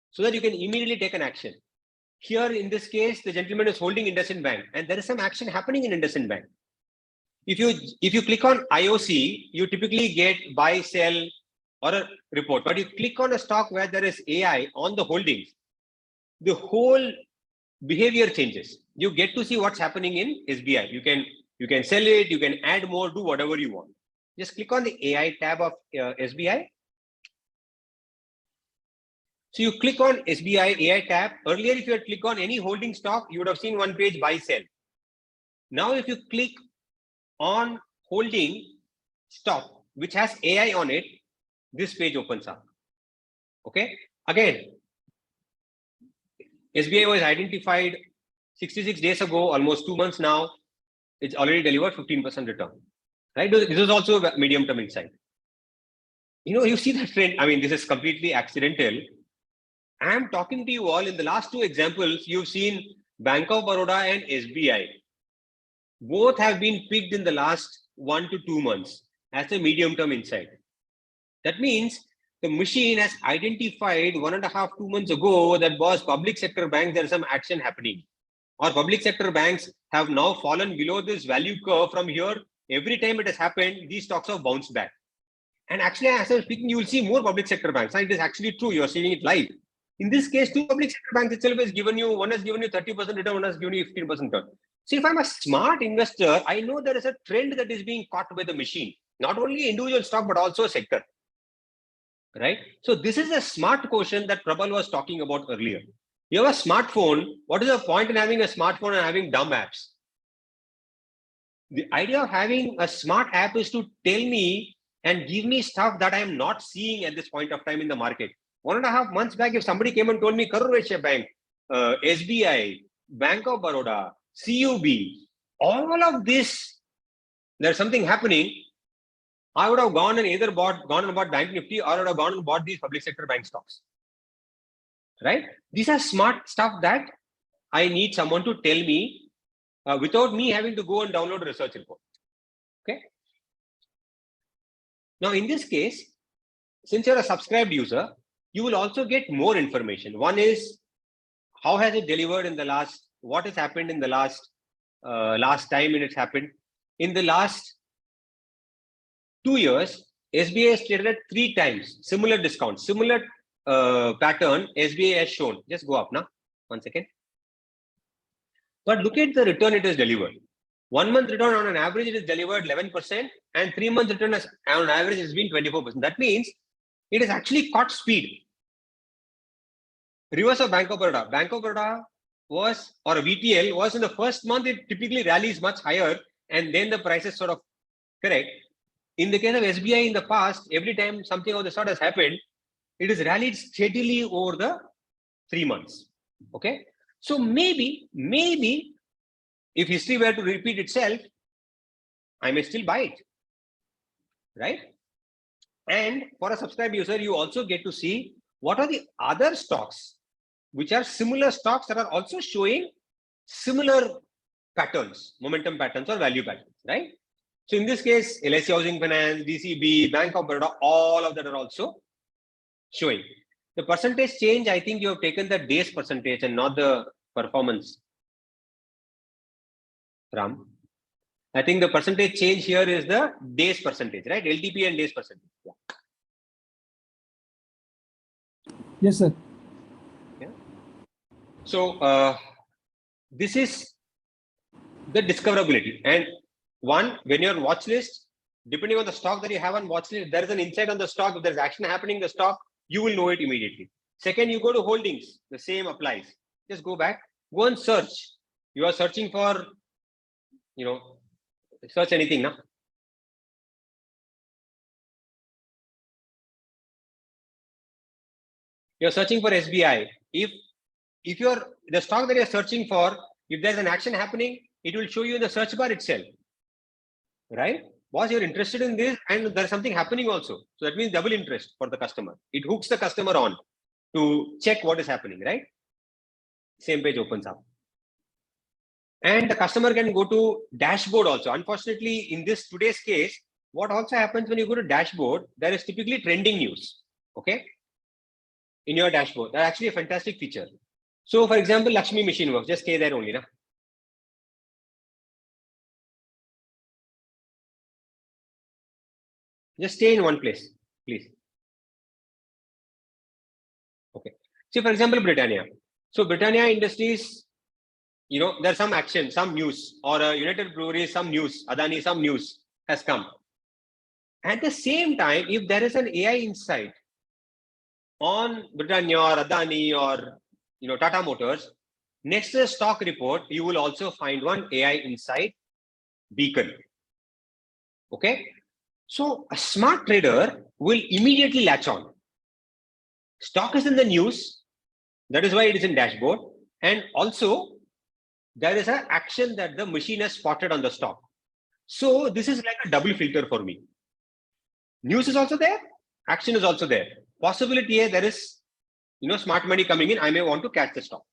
so that you can immediately take an action. Here, in this case, the gentleman is holding IndusInd Bank, and there is some action happening in IndusInd Bank. If you click on IOC, you typically get buy, sell, or a report. But you click on a stock where there is AI on the holdings, the whole behavior changes. You get to see what's happening in SBI. You can sell it, you can add more, do whatever you want. Just click on the AI tab of SBI. So you click on SBI AI tab. Earlier, if you had clicked on any holding stock, you would have seen one page buy, sell. Now, if you click on holding stock, which has AI on it, this page opens up. Okay. Again, SBI was identified 66 days ago, almost 2 months now. It's already delivered 15% return. Right? This is also a medium-term insight. You see that trend. I mean, this is completely accidental. I'm talking to you all in the last two examples. You've seen Bank of Baroda and SBI. Both have been picked in the last 1 to 2 months as a medium-term insight. That means the machine has identified 1.5 to 2 months ago that was public sector banks, there is some action happening. Or public sector banks have now fallen below this value curve. From here, every time it has happened, these stocks have bounced back. And actually, as I'm speaking, you will see more public sector banks. And it is actually true. You're seeing it live. In this case, 2 public sector banks itself has given you, one has given you 30% return, one has given you 15% return. So if I'm a smart investor, I know there is a trend that is being caught by the machine, not only individual stock, but also a sector. Right? So this is a smart quotient that Prabal was talking about earlier. You have a smartphone. What is the point in having a smartphone and having dumb apps? The idea of having a smart app is to tell me and give me stuff that I am not seeing at this point of time in the market. 1.5 months back, if somebody came and told me Karur Vysya Bank, SBI, Bank of Baroda, CUB, all of this, there's something happening, I would have gone and either bought Bank Nifty, or I would have gone and bought these public sector bank stocks. right? These are smart stuff that I need someone to tell me without me having to go and download a research report. Okay. Now, in this case, since you're a subscribed user, you will also get more information. One is, how has it delivered in the last, what has happened in the last time when it's happened. In the last 2 years, SBI has traded at 3 times, similar discount, similar pattern SBI has shown. Just go up now, 1 second. But look at the return it has delivered. 1 month return on an average, it is delivered 11%, and 3 month return on an average has been 24%. That means it has actually caught speed. Reverse of Bank of Baroda. Bank of Baroda was, or a VTL was, in the first month, it typically rallies much higher, and then the prices sort of correct. In the case of SBI in the past, every time something of the sort has happened, it has rallied steadily over the 3 months. Okay. So maybe if history were to repeat itself, I may still buy it. Right. And for a subscribed user, you also get to see what are the other stocks, which are similar stocks that are also showing similar patterns, momentum patterns or value patterns, right? So in this case, LIC Housing Finance, DCB, Bank of Baroda, all of that are also showing. The percentage change, I think you have taken the days percentage and not the performance. Ram, I think the percentage change here is the days percentage, right? LTP and days percentage. Yeah. Yes, sir. Yeah. So this is the discoverability. And one, when you're on watch list, depending on the stock that you have on watch list, if there is an insight on the stock, if there's action happening in the stock, you will know it immediately. Second, you go to holdings, the same applies. Just go back, go and search. You are searching for, search anything now. You're searching for SBI. If you're the stock that you're searching for, if there's an action happening, it will show you in the search bar itself. Right? Boss, you're interested in this and there's something happening also. So that means double interest for the customer. It hooks the customer on to check what is happening, right? Same page opens up. And the customer can go to dashboard also. Unfortunately, in this today's case, what also happens when you go to dashboard, there is typically trending news. Okay? In your dashboard. That's actually a fantastic feature. So for example, Lakshmi Machine Works, just stay there only. Na? Just stay in one place, please. Okay. See, for example, Britannia. So Britannia Industries, there's some action, some news, or United Breweries, some news, Adani, some news has come. At the same time, if there is an AI insight on Britannia or Adani or Tata Motors, next to the stock report, you will also find one AI insight beacon. Okay. So a smart trader will immediately latch on. Stock is in the news. That is why it is in dashboard. And also there is an action that the machine has spotted on the stock. So this is like a double filter for me. News is also there. Action is also there. Possibility is there is, smart money coming in. I may want to catch the stock.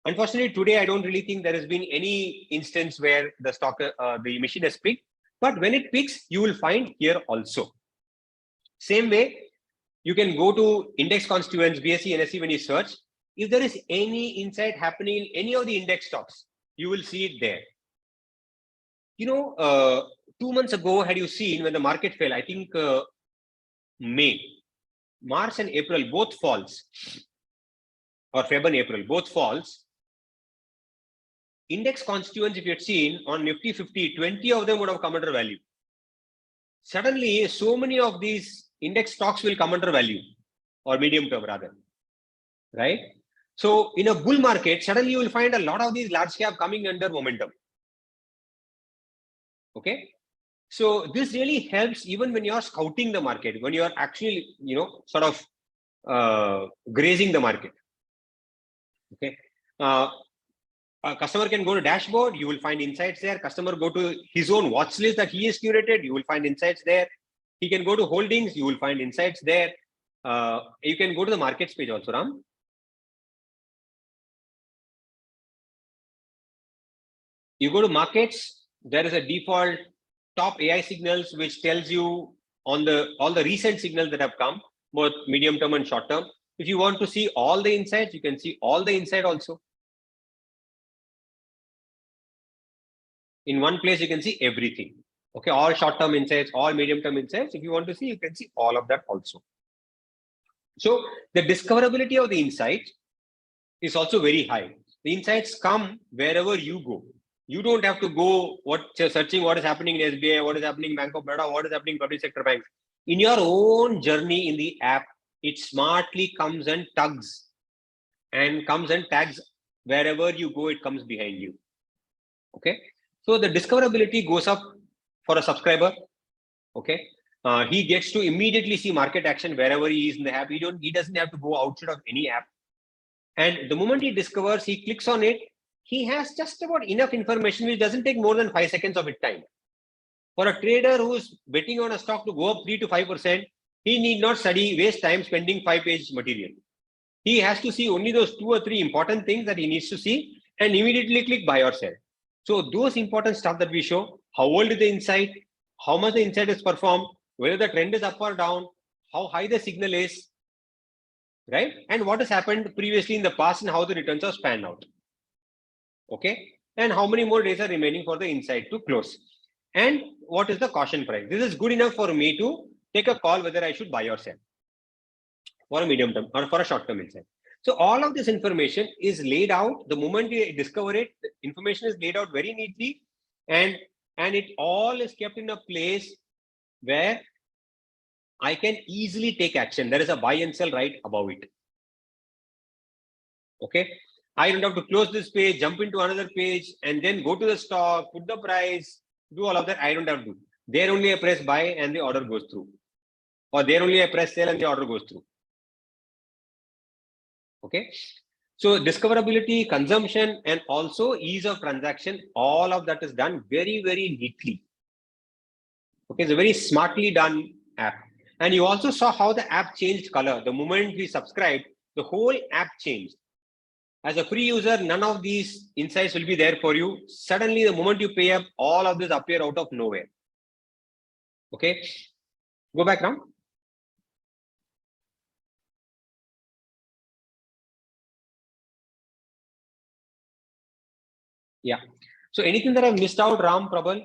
Unfortunately, today, I don't really think there has been any instance where the stock, the machine has picked. But when it picks, you will find here also. Same way, you can go to index constituents, BSE, NSE, when you search. If there is any insight happening in any of the index stocks, you will see it there. 2 months ago, had you seen when the market fell, I think March and April, both falls, or Feb and April, both falls. Index constituents, if you had seen on Nifty 50, 20 of them would have come under value. Suddenly, so many of these index stocks will come under value, or medium term rather, right? So in a bull market, suddenly you will find a lot of these large cap coming under momentum. Okay. So this really helps even when you are scouting the market, when you are actually, sort of grazing the market. Okay. A customer can go to dashboard, you will find insights there. Customer go to his own watch list that he has curated, you will find insights there. He can go to holdings, you will find insights there. You can go to the markets page also, Ram. You go to markets, there is a default top AI signals which tells you on all the recent signals that have come, both medium term and short term. If you want to see all the insights, you can see all the insight also. In one place, you can see everything. Okay, all short-term insights, all medium-term insights. If you want to see, you can see all of that also. So the discoverability of the insight is also very high. The insights come wherever you go. You don't have to go searching what is happening in SBI, what is happening in Bank of Baroda, what is happening in public sector banks. In your own journey in the app, it smartly comes and tugs and comes and tags wherever you go, it comes behind you. Okay. So the discoverability goes up for a subscriber. Okay. He gets to immediately see market action wherever he is in the app. He doesn't have to go outside of any app. And the moment he discovers, he clicks on it, he has just about enough information which doesn't take more than 5 seconds of his time. For a trader who's betting on a stock to go up 3 to 5%, he need not waste time spending 5-page material. He has to see only those 2 or 3 important things that he needs to see and immediately click buy or sell. So those important stuff that we show, how old is the insight, how much the insight is performed, whether the trend is up or down, how high the signal is, right? And what has happened previously in the past and how the returns are spanned out. Okay. And how many more days are remaining for the insight to close. And what is the caution price? This is good enough for me to take a call whether I should buy or sell for a medium term or for a short term insight. So all of this information is laid out. The moment you discover it, the information is laid out very neatly, and it all is kept in a place where I can easily take action. There is a buy and sell right above it. Okay. I don't have to close this page, jump into another page, and then go to the stock, put the price, do all of that. I don't have to do. There only I press buy and the order goes through. Or there only I press sell and the order goes through. Okay. So discoverability, consumption, and also ease of transaction, all of that is done very, very neatly. Okay. It's a very smartly done app. And you also saw how the app changed color. The moment we subscribed, the whole app changed. As a free user, none of these insights will be there for you. Suddenly, the moment you pay up, all of this appear out of nowhere. Okay. Go back now. Yeah. So anything that I've missed out, Ram, Prabal?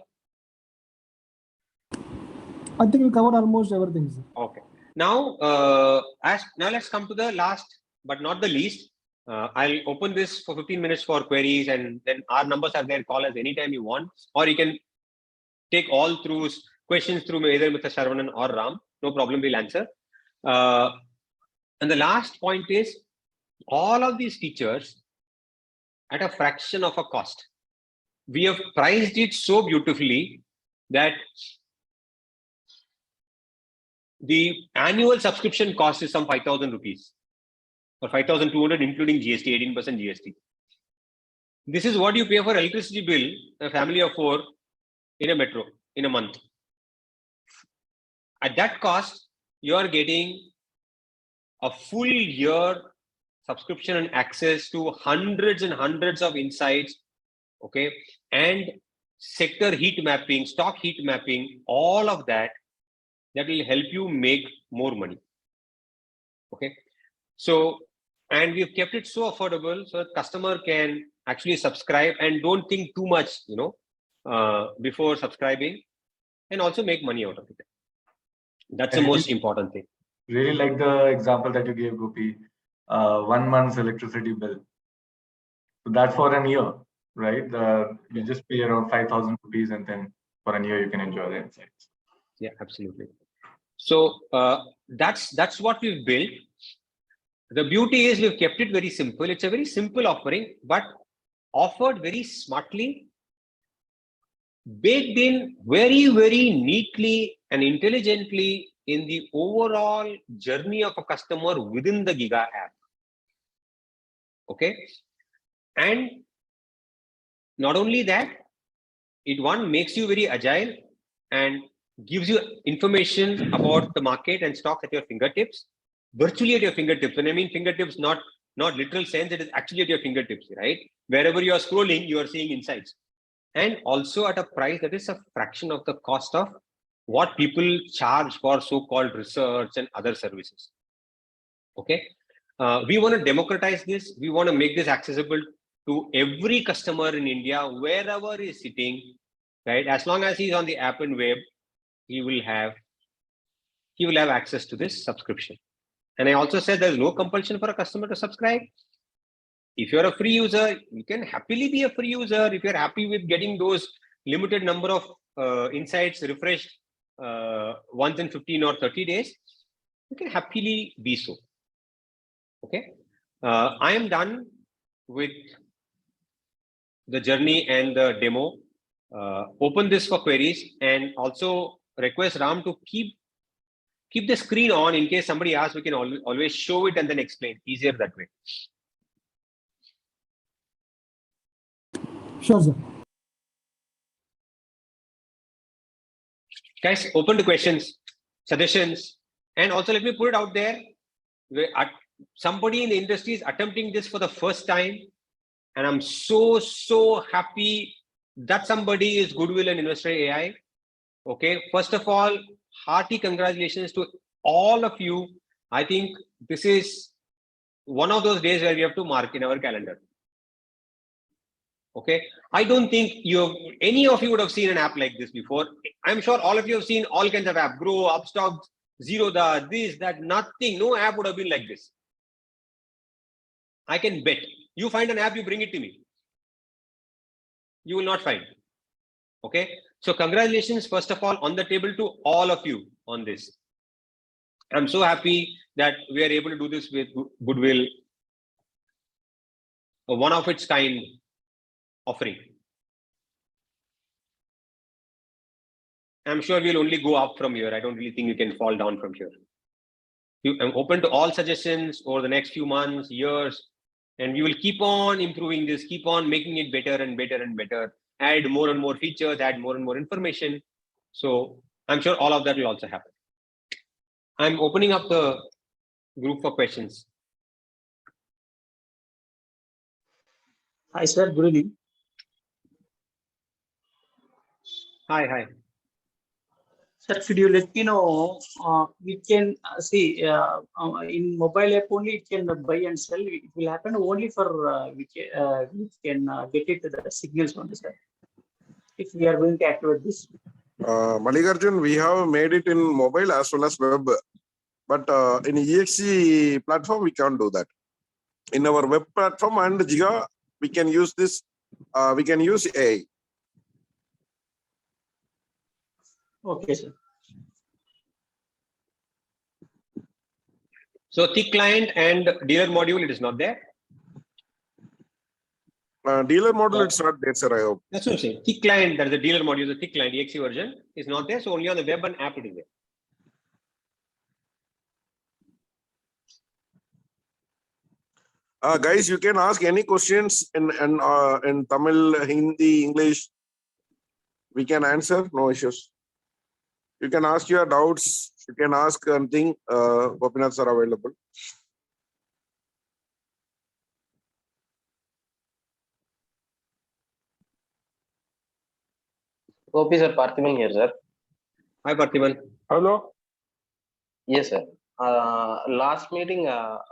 I think we covered almost everything, sir. Okay. Now, now let's come to the last, but not the least. I'll open this for 15 minutes for queries, and then our numbers are there. Call us anytime you want, or you can take all through questions through either Mr. Saravanan or Ram. No problem, we'll answer. And the last point is all of these features at a fraction of a cost. We have priced it so beautifully that the annual subscription cost is some 5,000 rupees or 5,200, including GST, 18% GST. This is what you pay for electricity bill, a family of 4 in a metro in a month. At that cost, you are getting a full year subscription and access to hundreds and hundreds of insights, okay, and sector heat mapping, stock heat mapping, all of that will help you make more money. Okay. So, and we've kept it so affordable so that customer can actually subscribe and don't think too much, before subscribing, and also make money out of it. That's the most important thing. Really like the example that you gave, Gopi. 1 month's electricity bill. So that's for a year, right? You just pay around 5,000 rupees, and then for a year you can enjoy the insights. Yeah, absolutely. So that's what we've built. The beauty is we've kept it very simple. It's a very simple offering, but offered very smartly, baked in very, very neatly and intelligently in the overall journey of a customer within the Giga app. Okay. And not only that, it makes you very agile and gives you information about the market and stocks at your fingertips, virtually at your fingertips. When I mean fingertips, not literal sense, it is actually at your fingertips, right? Wherever you are scrolling, you are seeing insights. and also at a price that is a fraction of the cost of what people charge for so-called research and other services. Okay, we want to democratize this. We want to make this accessible to every customer in India, wherever he is sitting, right? As long as he's on the app and web, he will have access to this subscription. And I also said there's no compulsion for a customer to subscribe. If you're a free user, you can happily be a free user. If you're happy with getting those limited number of insights refreshed once in 15 or 30 days, you can happily be so. Okay, I am done with the journey and the demo. Open this for queries, and also request Ram to keep the screen on in case somebody asks. We can always show it and then explain. Easier that way. Sure, sir. Guys, open to questions, suggestions, and also let me put it out there. Somebody in the industry is attempting this for the first time, and I'm so happy that somebody is Goodwill and Investor AI. Okay, first of all, hearty congratulations to all of you. I think this is one of those days where we have to mark in our calendar. Okay, I don't think any of you would have seen an app like this before. I'm sure all of you have seen all kinds of apps: Grow, Upstock, Zerodha, this, that, nothing. No app would have been like this. I can bet. You find an app, you bring it to me. You will not find. Okay, so congratulations, first of all, on the table to all of you on this. I'm so happy that we are able to do this with Goodwill, a one of its kind offering. I'm sure we'll only go up from here. I don't really think you can fall down from here. I'm open to all suggestions over the next few months, years, and we will keep on improving this, keep on making it better and better and better, add more and more features, add more and more information. So I'm sure all of that will also happen. I'm opening up the group for questions. Hi, sir. Good evening. Hi. Sir, could you let me know, we can see in mobile app only it can buy and sell. It will happen only for we can get it to the signals only, sir. If we are going to activate this. Malikarjun, we have made it in mobile as well as web, but in EXE platform, we can't do that. In our web platform and Jiga, we can use this, we can use AI. Okay, sir. So thick client and dealer module, it is not there. Dealer model, it's not there, sir, I hope. That's what I'm saying. Thick client, that is the dealer module, the thick client, EXE version is not there. So only on the web and app it is there. Guys, you can ask any questions in Tamil, Hindi, English. We can answer, no issues. You can ask your doubts. You can ask anything. Gopinath sir available. Gopi sir, Parthiban here, sir. Hi, Parthiban. Hello. Yes, sir. Last meeting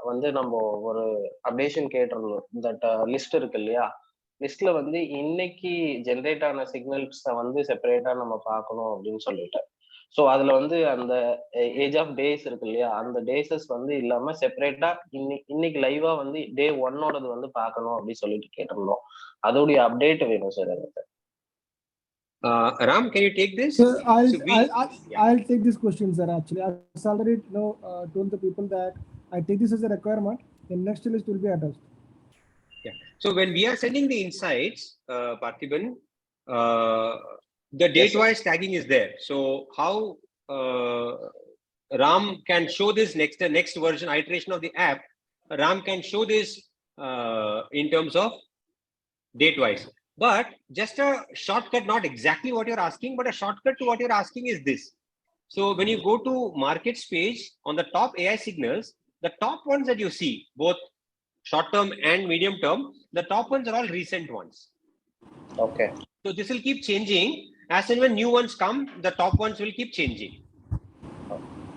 வந்து நம்ம ஒரு updation கேட்டிருந்தோம். That list இருக்கு இல்லையா, லிஸ்ட்ல வந்து இன்னைக்கு generate ஆன சிக்னல்ஸை வந்து செப்பரேட்டா நம்ம பார்க்கணும் அப்படின்னு சொல்லிட்டு. ஸோ அதுல வந்து அந்த ஏஜ் ஆஃப் டேஸ் இருக்கு இல்லையா, அந்த டேஸஸ் வந்து இல்லாம செப்பரேட்டா இன்னைக்கு லைவா வந்து டே 1ஓடது வந்து பார்க்கணும் அப்படின்னு சொல்லிட்டு கேட்டிருந்தோம். அதோடைய அப்டேட் வேணும் சார் எனக்கு. Ram, can you take this? Sir, I'll take this question, sir. Actually, I already told the people that I take this as a requirement. The next list will be attached. Yeah. So when we are sending the insights, Parthiban, the date-wise tagging is there. So how Ram can show this next version iteration of the app? Ram can show this in terms of date-wise. But just a shortcut, not exactly what you're asking, but a shortcut to what you're asking is this. So when you go to markets page on the top AI signals, the top ones that you see, both short term and medium term, the top ones are all recent ones. Okay. So this will keep changing. As and when new ones come, the top ones will keep changing.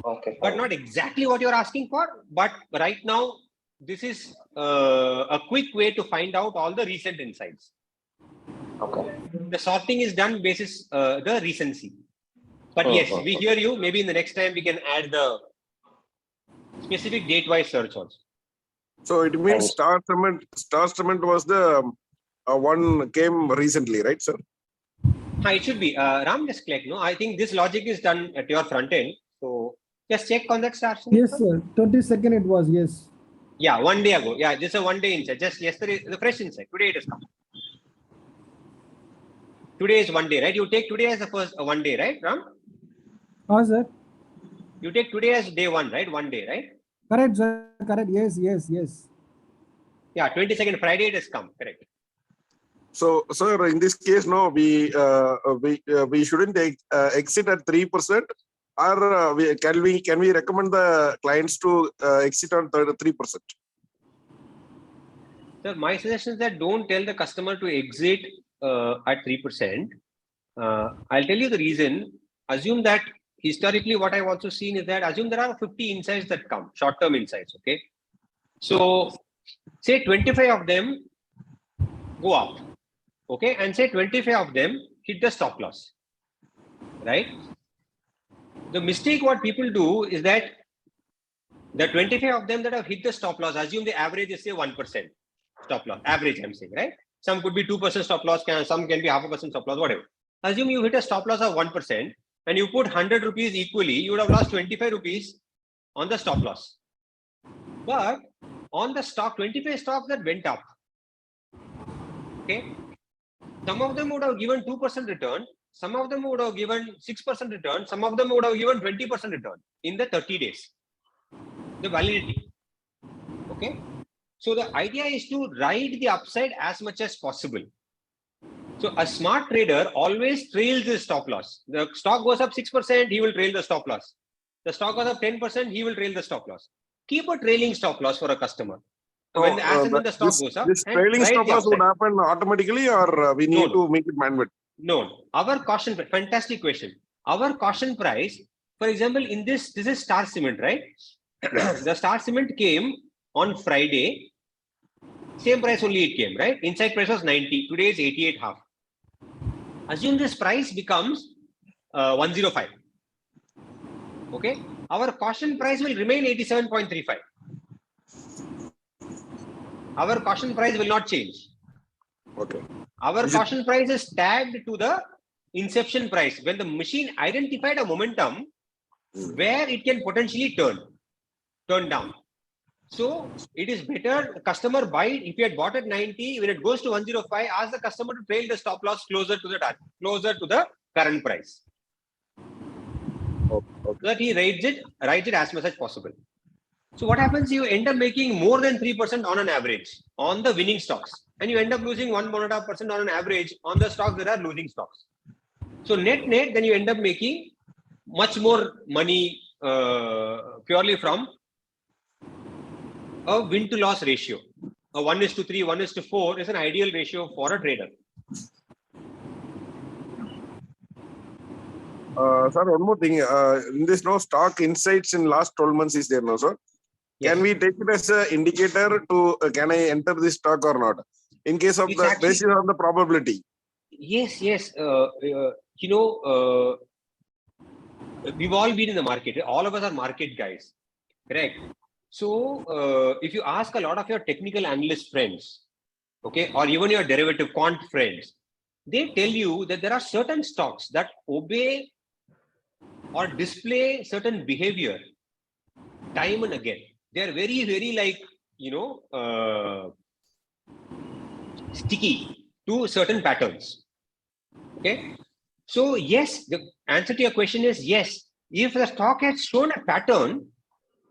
Okay. But fine. not exactly what you're asking for. But right now, this is a quick way to find out all the recent insights. Okay. The sorting is done basis the recency. But yes, we hear you. Maybe in the next time we can add the specific date-wise search also. So it means Star Cement was the one came recently, right, sir? It should be. Ram, just click. No, I think this logic is done at your front end. So just check on that Star Cement. Yes, sir. 22nd it was, yes. Yeah, 1 day ago. Yeah, just a 1 day insight. Just yesterday, the fresh insight. Today it has come. Today is 1 day, right? You take today as the first 1 day, right, Ram? Sir. You take today as day 1, right? 1 day, right? Correct, sir. Correct. Yes, yes, yes. Yeah, 22nd Friday it has come. Correct. So, sir, in this case, no, we shouldn't exit at 3%, or can we recommend the clients to exit on 3%? Sir, my suggestion is that don't tell the customer to exit at 3%. I'll tell you the reason. Assume that historically, what I've also seen is that assume there are 50 insights that come, short-term insights. Okay, so say 25 of them go up. Okay, and say 25 of them hit the stop loss. Right. The mistake what people do is that the 25 of them that have hit the stop loss, assume the average is say 1% stop loss. Average, I'm saying, right? Some could be 2% stop loss, some can be 0.5% stop loss, whatever. Assume you hit a stop loss of 1% and you put 100 rupees equally, you would have lost 25 rupees on the stop loss. But on the stock, 25 stocks that went up. Okay. Some of them would have given 2% return. Some of them would have given 6% return. Some of them would have given 20% return in the 30 days. The validity. Okay. So the idea is to ride the upside as much as possible. So a smart trader always trails his stop loss. The stock goes up 6%, he will trail the stop loss. The stock goes up 10%, he will trail the stop loss. Keep a trailing stop loss for a customer. So when the stock goes up, this trailing stop loss would happen automatically, or we need to make it manual? No. Our caution, fantastic question. Our caution price, for example, in this is Star Cement, right? Yeah. The Star Cement came on Friday. Same price only it came, right? Inside price was 90. Today is 88.5. Assume this price becomes 105. Okay. Our caution price will remain 87.35. Our caution price will not change. Okay. Our caution price is tagged to the inception price when the machine identified a momentum where it can potentially turn down. So it is better the customer buy it. If you had bought at 90, when it goes to 105, ask the customer to trail the stop loss closer to the current price. Okay. So that he rides it as much as possible. So what happens? You end up making more than 3% on an average on the winning stocks, and you end up losing 1.5% on an average on the stocks that are losing stocks. So net, then you end up making much more money purely from a win to loss ratio. A 1:3, 1:4 is an ideal ratio for a trader. Sir, one more thing. In this stock insights in last 12 months is there, no, sir? Can we take it as an indicator to can I enter this stock or not? In case of the basis on the probability. Yes. We've all been in the market. All of us are market guys, correct? So if you ask a lot of your technical analyst friends, okay, or even your derivative quant friends, they tell you that there are certain stocks that obey or display certain behavior time and again. They are very, very sticky to certain patterns. Okay. So yes, the answer to your question is yes. If the stock has shown a pattern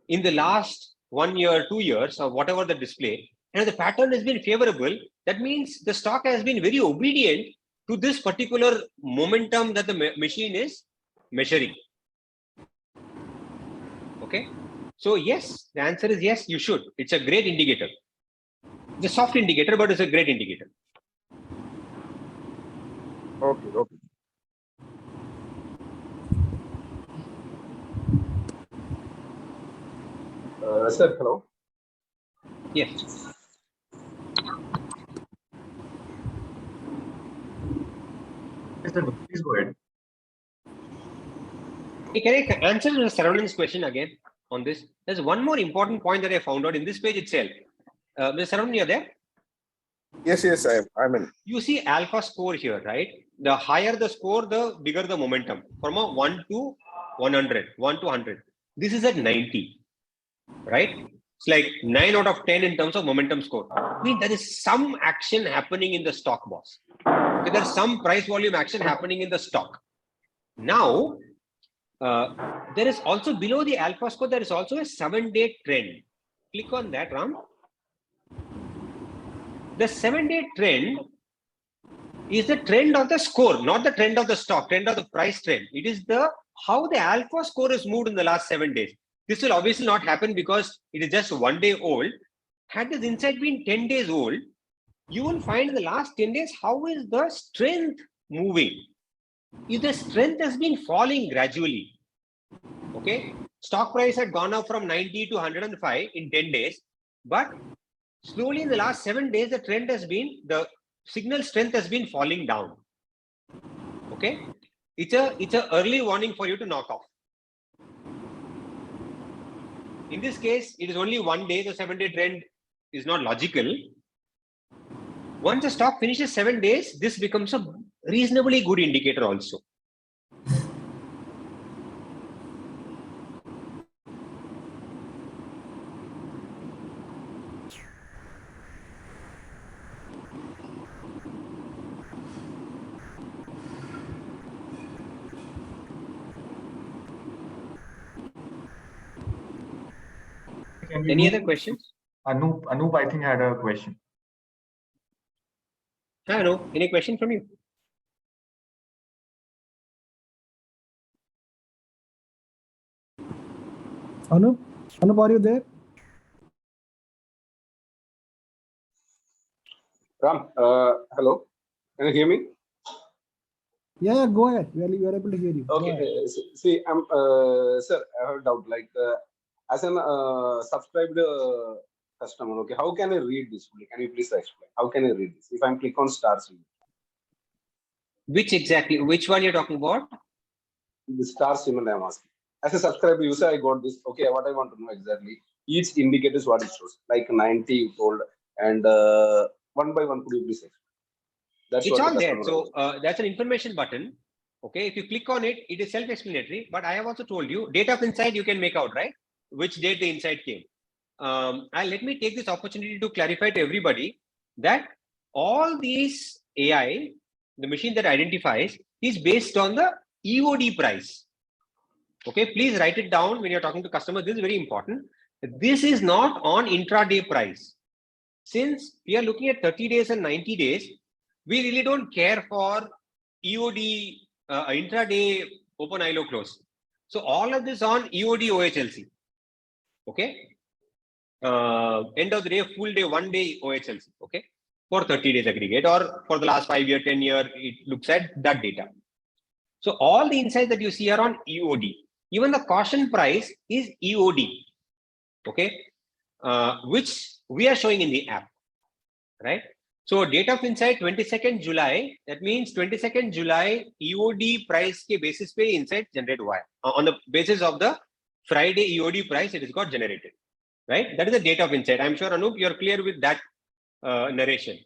in the last 1 year, 2 years, or whatever the display, and the pattern has been favorable, that means the stock has been very obedient to this particular momentum that the machine is measuring. Okay. So yes, the answer is yes, you should. It's a great indicator. It's a soft indicator, but it's a great indicator. Okay, okay. Sir, hello. Yes. Yes, sir, please go ahead. Can I answer the surroundings question again on this? There's one more important point that I found out in this page itself. Mr. Surrounding, you're there? Yes, I'm in. You see alpha score here, right? The higher the score, the bigger the momentum. From a 1 to 100, 1 to 100. This is at 90, right? It's like 9 out of 10 in terms of momentum score. I mean, there is some action happening in the stock, boss. Okay, there's some price volume action happening in the stock. Now, there is also below the alpha score, there is also a 7-day trend. Click on that, Ram. The 7-day trend is the trend of the score, not the trend of the stock, trend of the price trend. It is the how the alpha score is moved in the last 7 days. This will obviously not happen because it is just 1 day old. Had this insight been 10 days old, you will find in the last 10 days, how is the strength moving? If the strength has been falling gradually, okay, stock price had gone up from 90 to 105 in 10 days, but slowly in the last 7 days, the trend has been, the signal strength has been falling down. Okay, it's a early warning for you to knock off. In this case, it is only 1 day. The 7-day trend is not logical. Once the stock finishes 7 days, this becomes a reasonably good indicator also. Any other questions? Anup, I think had a question. Hello, any question from you? Anup, are you there? Ram, hello. Can you hear me? Yeah, go ahead. We are able to hear you. Go Okay. ahead. See, I'm, sir, I have a doubt. Like, as an subscribed customer, okay, how can I read this? Can you please explain? How can I read this? If I'm click on stars, Which one you're talking about? the star symbol I'm asking. As a subscriber user, I got this. Okay, what I want to know exactly. Each indicator is what it shows. Like 90 you told, and one by one, could you please explain? That's It's what all the there. customer So that's an information button. Okay, if you click on it, it is self-explanatory. But I have also told you, date of insight you can make out, right? Which date the insight came. And let me take this opportunity to clarify to everybody that all these AI, the machine that identifies, is based on the EOD price. Okay, please write it down when you're talking to customers. This is very important. This is not on intraday price. Since we are looking at 30 days and 90 days, we really don't care for EOD, intraday open ILO close. So all of this on EOD OHLC. Okay. End of the day, full day, 1 day OHLC. Okay. For 30 days aggregate, or for the last 5 year, 10 year, it looks at that data. So all the insights that you see are on EOD. Even the caution price is EOD. Okay. Which we are showing in the app, right? So date of insight 22nd July, that means 22nd July EOD price ke basis pe insight generate hua hai. On the basis of the Friday EOD price, it is got generated, right? That is the date of insight. I'm sure Anup, you're clear with that narration.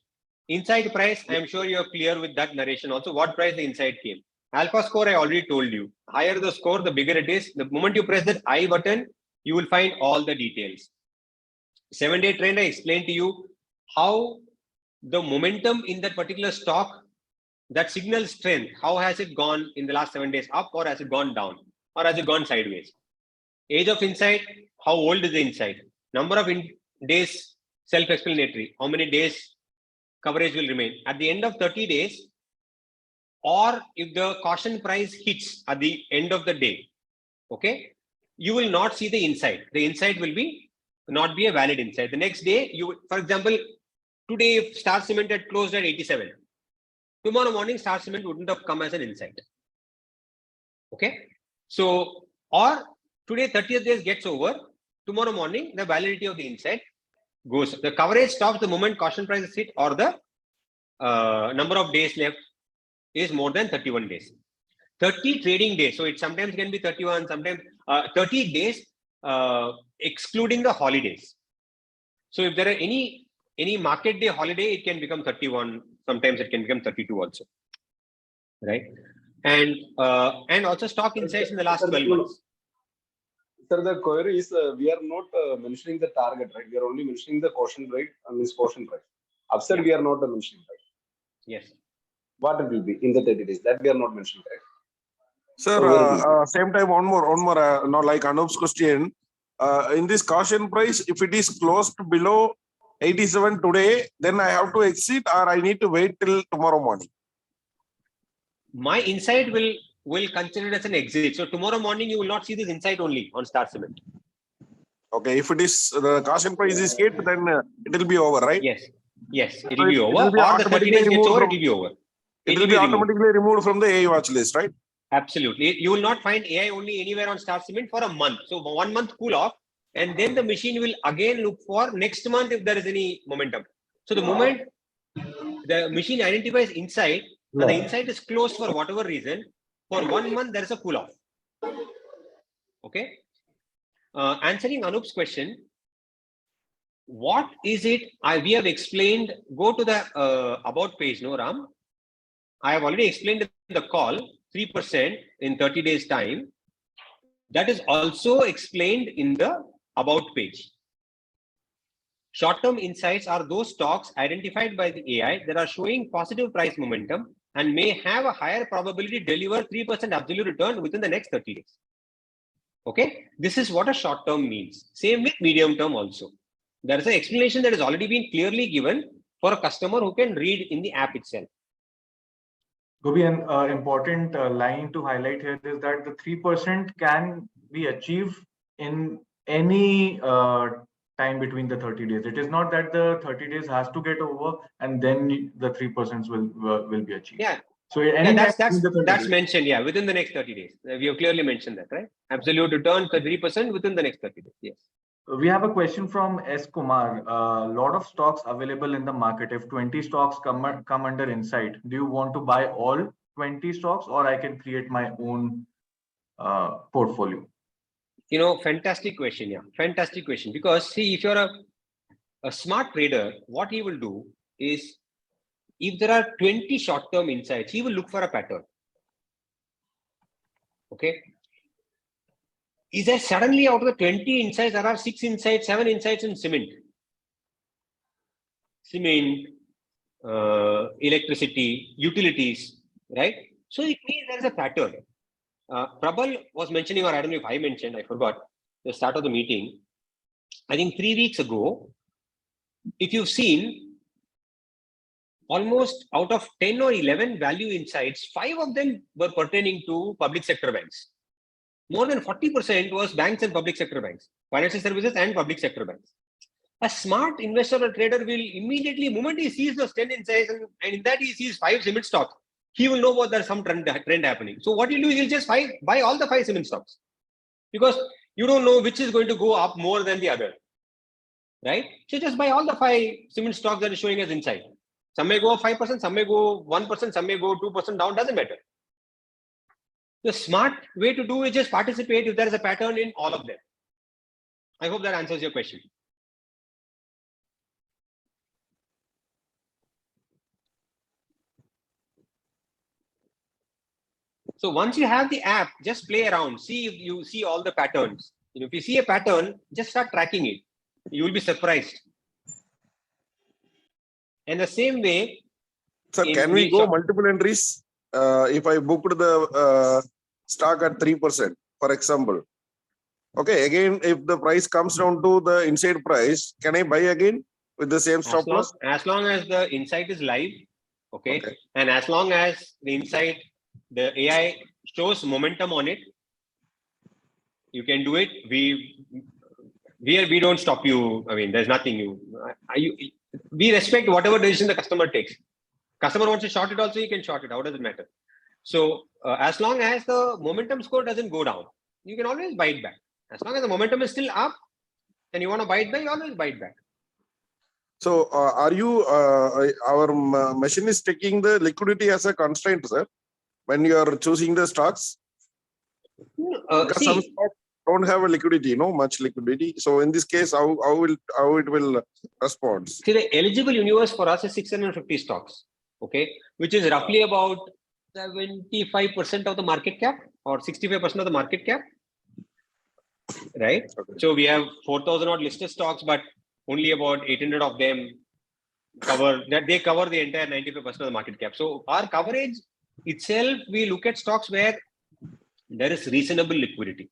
Insight price, I'm sure you're clear with that narration also. What price the insight came? Alpha score, I already told you. Higher the score, the bigger it is. The moment you press that I button, you will find all the details. 7-day trend, I explained to you how the momentum in that particular stock, that signal strength, how has it gone in the last 7 days, up, or has it gone down, or has it gone sideways? Age of insight, how old is the insight? Number of days, self-explanatory. How many days coverage will remain? At the end of 30 days, or if the caution price hits at the end of the day, okay, you will not see the insight. The insight will be not be a valid insight. The next day, you, for example, today if Star Cement had closed at 87, tomorrow morning Star Cement wouldn't have come as an insight. Okay. So, or today 30th days gets over, tomorrow morning the validity of the insight goes. The coverage stops the moment caution price is hit or the number of days left is more than 31 days. 30 trading days. So it sometimes can be 31, sometimes 30 days, excluding the holidays. So if there are any market day holiday, it can become 31. Sometimes it can become 32 also, right? And also stock insights in the last 12 months. Sir, the query is we are not mentioning the target, right? We are only mentioning the caution rate, means caution price. Upside, we are not mentioning, right? Yes. What it will be in the 30 days, that we are not mentioning, right? Sir, same time, one more, not like Anup's question. In this caution price, if it is closed below 87 today, then I have to exit or I need to wait till tomorrow morning. My insight will consider it as an exit. So tomorrow morning, you will not see this insight only on Star Cement. Okay, if it is the caution price is hit, then it will be over, right? Yes. Yes, it will be over. It will be Or the 30 days gets over, it will be over. It will be automatically removed from the AI watch list, right? Absolutely. You will not find AI only anywhere on Star Cement for a month. So 1 month cool off, and then the machine will again look for next month if there is any momentum. So the moment the machine identifies insight and the insight is closed for whatever reason, for 1 month there is a cool off. Okay. Answering Anup's question, what is it we have explained? Go to the about page, no Ram? I have already explained in the call 3% in 30 days time. That is also explained in the about page. Short-term insights are those stocks identified by the AI that are showing positive price momentum and may have a higher probability to deliver 3% absolute return within the next 30 days. Okay, this is what a short-term means. Same with medium-term also. There is an explanation that has already been clearly given for a customer who can read in the app itself. Gobi, an important line to highlight here is that the 3% can be achieved in any time between the 30 days. It is not that the 30 days has to get over and then the 3% will be achieved. Yeah. So that's mentioned, yeah, within the next 30 days. We have clearly mentioned that, right? Absolute return 3% within the next 30 days. Yes. We have a question from S. Kumar. A lot of stocks available in the market. If 20 stocks come under insight, do you want to buy all 20 stocks or I can create my own portfolio? You know, fantastic question. Yeah, fantastic question. Because see, if you're a smart trader, what he will do is, if there are 20 short-term insights, he will look for a pattern. Okay. Is there suddenly out of the 20 insights, there are 6 insights, 7 insights in cement, electricity, utilities, right? So it means there is a pattern. Prabal was mentioning, or I don't know if I mentioned, I forgot, the start of the meeting. I think 3 weeks ago, if you've seen, almost out of 10 or 11 value insights, 5 of them were pertaining to public sector banks. More than 40% was banks and public sector banks, financial services and public sector banks. A smart investor or trader will immediately, moment he sees those 10 insights and in that he sees 5 cement stocks, he will know what there's some trend happening. So what he'll do, he'll just buy all the 5 cement stocks, because you don't know which is going to go up more than the other, right? So just buy all the 5 cement stocks that is showing as insight. Some may go up 5%, some may go 1%, some may go 2% down, doesn't matter. The smart way to do is just participate if there is a pattern in all of them. I hope that answers your question. So once you have the app, just play around, see if you see all the patterns. If you see a pattern, just start tracking it. You will be surprised. And the same way. Sir, can we go multiple entries? If I booked the stock at 3%, for example. Okay, again, if the price comes down to the inside price, can I buy again with the same stop loss? As long as the insight is live, okay, and as long as the insight, the AI shows momentum on it, you can do it. We don't stop you. I mean, there's nothing we respect whatever decision the customer takes. Customer wants to short it also, you can short it. How does it matter? So as long as the momentum score doesn't go down, you can always buy it back. As long as the momentum is still up and you want to buy it back, you always buy it back. So are you, our machine is taking the liquidity as a constraint, sir, when you are choosing the stocks? Because some stocks don't have a liquidity, much liquidity. So in this case, how it will respond? See, the eligible universe for us is 650 stocks, okay, which is roughly about 75% of the market cap or 65% of the market cap, right? Okay. So we have 4,000 odd listed stocks, but only about 800 of them cover that. They cover the entire 95% of the market cap. So our coverage itself, we look at stocks where there is reasonable liquidity,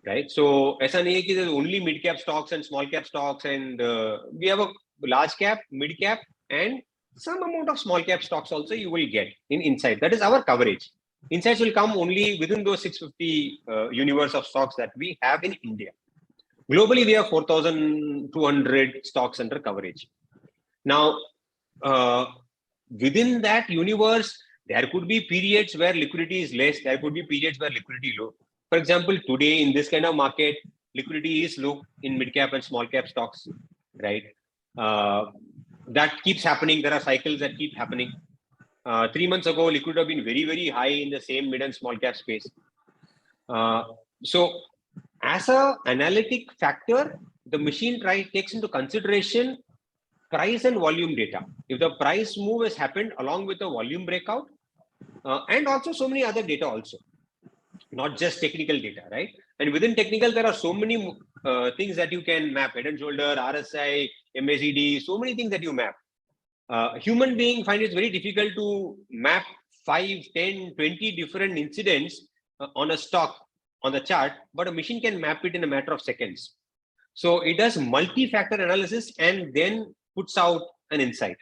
right? So SNAK is only mid cap stocks and small cap stocks, and we have a large cap, mid cap, and some amount of small cap stocks also you will get in Insight. That is our coverage. Insights will come only within those 650 universe of stocks that we have in India. Globally, we have 4,200 stocks under coverage. Now, within that universe, there could be periods where liquidity is less. There could be periods where liquidity is low. For example, today in this kind of market, liquidity is low in mid cap and small cap stocks, right? That keeps happening. There are cycles that keep happening. 3 months ago, liquidity have been very, very high in the same mid and small cap space. So as an analytic factor, the machine takes into consideration price and volume data. If the price move has happened along with the volume breakout, and also so many other data also, not just technical data, right? And within technical, there are so many things that you can map: head and shoulder, RSI, MACD, so many things that you map. Human being find it very difficult to map 5, 10, 20 different incidents on a stock on the chart, but a machine can map it in a matter of seconds. So it does multi-factor analysis and then puts out an insight.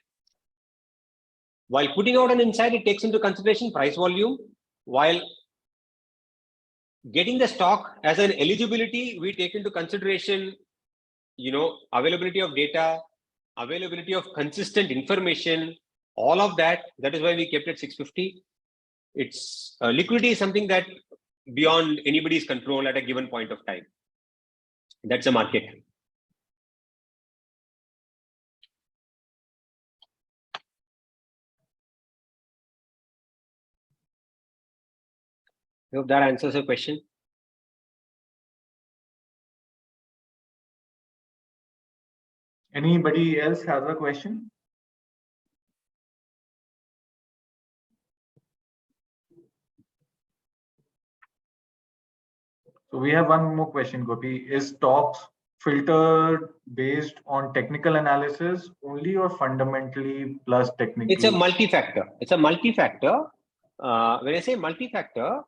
While putting out an insight, it takes into consideration price volume. While getting the stock as an eligibility, we take into consideration, availability of data, availability of consistent information, all of that. That is why we kept it 650. It's liquidity is something that beyond anybody's control at a given point of time. That's a market. I hope that answers your question. Anybody else has a question? So we have one more question, Gopi. Is stocks filtered based on technical analysis only or fundamentally plus technical? It's a multi-factor. It's a multi-factor. When I say multi-factor,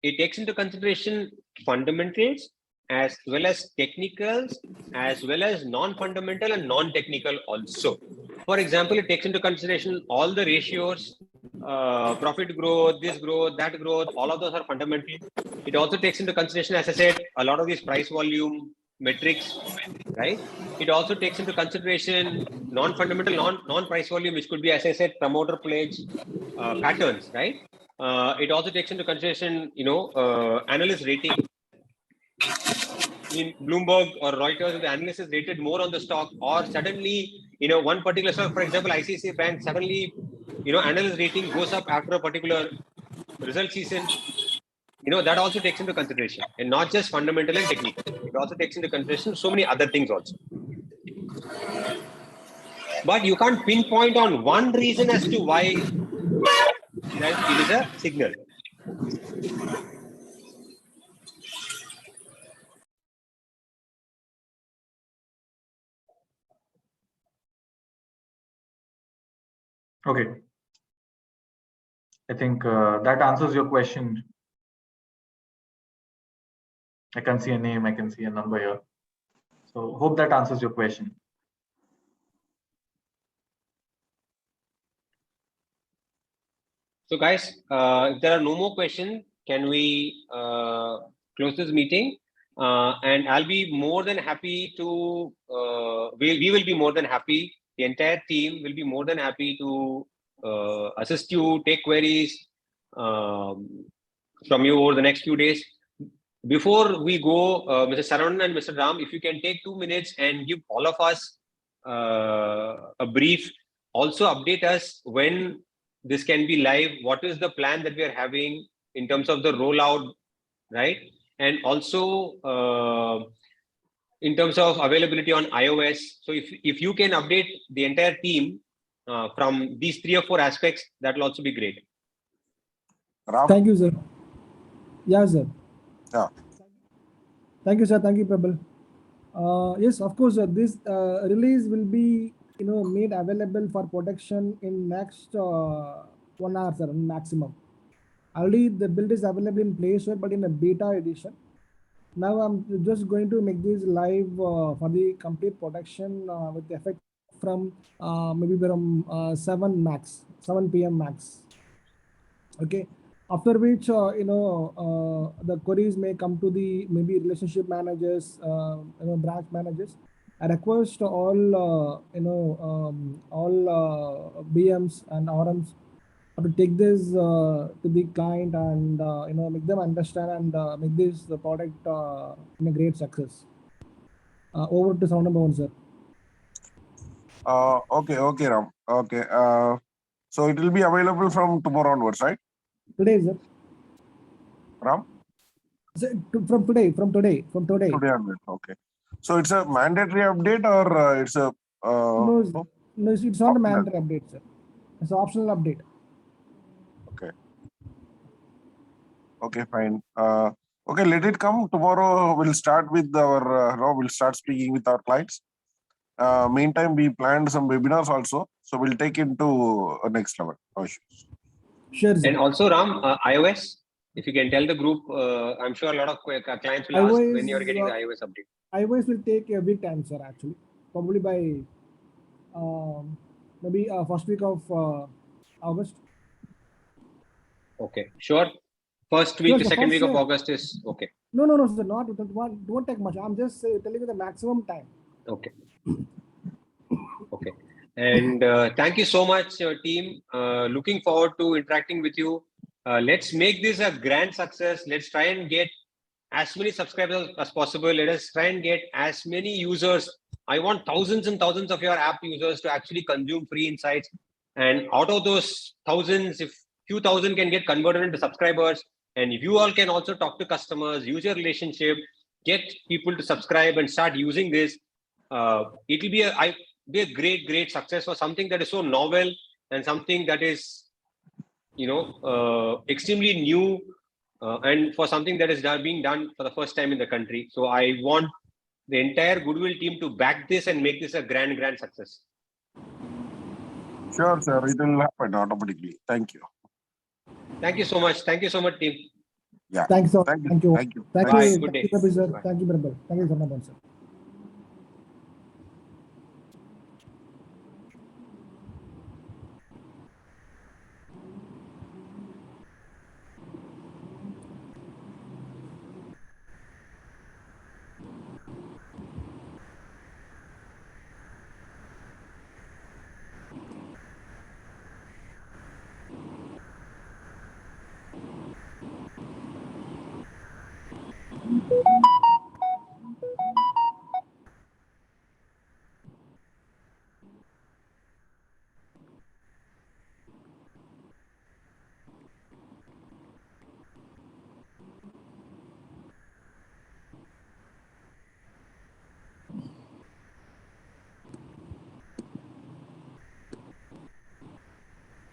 it takes into consideration fundamentals as well as technicals, as well as non-fundamental and non-technical also. For example, it takes into consideration all the ratios, profit growth, this growth, that growth, all of those are fundamental. It also takes into consideration, as I said, a lot of these price volume metrics, right? It also takes into consideration non-fundamental, non-price volume, which could be, as I said, promoter pledge patterns, right? It also takes into consideration, analyst rating. In Bloomberg or Reuters, if the analyst is rated more on the stock, or suddenly, one particular stock, for example, ICICI Bank, suddenly, analyst rating goes up after a particular result season, that also takes into consideration, and not just fundamental and technical. It also takes into consideration so many other things also. But you can't pinpoint on one reason as to why that it is a signal. Okay. I think that answers your question. I can see a name, I can see a number here. So hope that answers your question. So guys, if there are no more questions, can we close this meeting? And I'll be more than happy to, we will be more than happy. The entire team will be more than happy to assist you, take queries from you over the next few days. Before we go, Mr. Saravanan and Mr. Ram, if you can take 2 minutes and give all of us a brief, also update us when this can be live, what is the plan that we are having in terms of the rollout, right? And also in terms of availability on iOS. So if you can update the entire team from these 3 or 4 aspects, that will also be great. Ram? Thank you, sir. Yeah, sir. Yeah. Thank you, sir. Thank you, Prabal. Yes, of course, this release will be made available for production in next 1 hour, sir, maximum. Already the build is available in Play Store, but in a beta edition. Now I'm just going to make this live for the complete production with the effect from maybe from 7 p.m. max. Okay. After which, the queries may come to the maybe relationship managers, branch managers. I request all, all BMs and RMs to take this to the client and make them understand and make this the product in a great success. Over to sound number 1, sir. Okay, Ram. Okay. So it will be available from tomorrow onwards, right? Today, sir. Ram? From today. Today onwards. Okay. So it's a mandatory update or it's a No, it's not a optional? mandatory update, sir. It's an optional update. Okay, fine. Okay, let it come. Tomorrow we'll start with our, we'll start speaking with our clients. Meantime, we planned some webinars also. So we'll take into next level. No issues. Sure, sir. And also, Ram, iOS, if you can tell the group, I'm sure a lot of clients will ask when you're getting the iOS update. iOS will take a big time, sir, actually. Probably by maybe first week of August. Okay, sure. First week, Sure, the sir, second week of sir. August is okay. No, sir, don't take much. I'm just telling you the maximum time. Okay. Okay. And thank you so much, team. Looking forward to interacting with you. Let's make this a grand success. Let's try and get as many subscribers as possible. Let us try and get as many users. I want thousands and thousands of your app users to actually consume free insights. And out of those thousands, if few thousand can get converted into subscribers, and if you all can also talk to customers, use your relationship, get people to subscribe and start using this, it will be a great success for something that is so novel and something that is, extremely new, and for something that is being done for the first time in the country. So I want the entire Goodwill team to back this and make this a grand success. Sure, sir. It will happen automatically. Thank you. Thank you so much. Thank you so much, team. Yeah. Thank you, sir. Thank you. Thank you. Thank you. Thank Bye. you. Good day. Thank you, sir. Bye. Thank you, Prabal. Thank you, sir.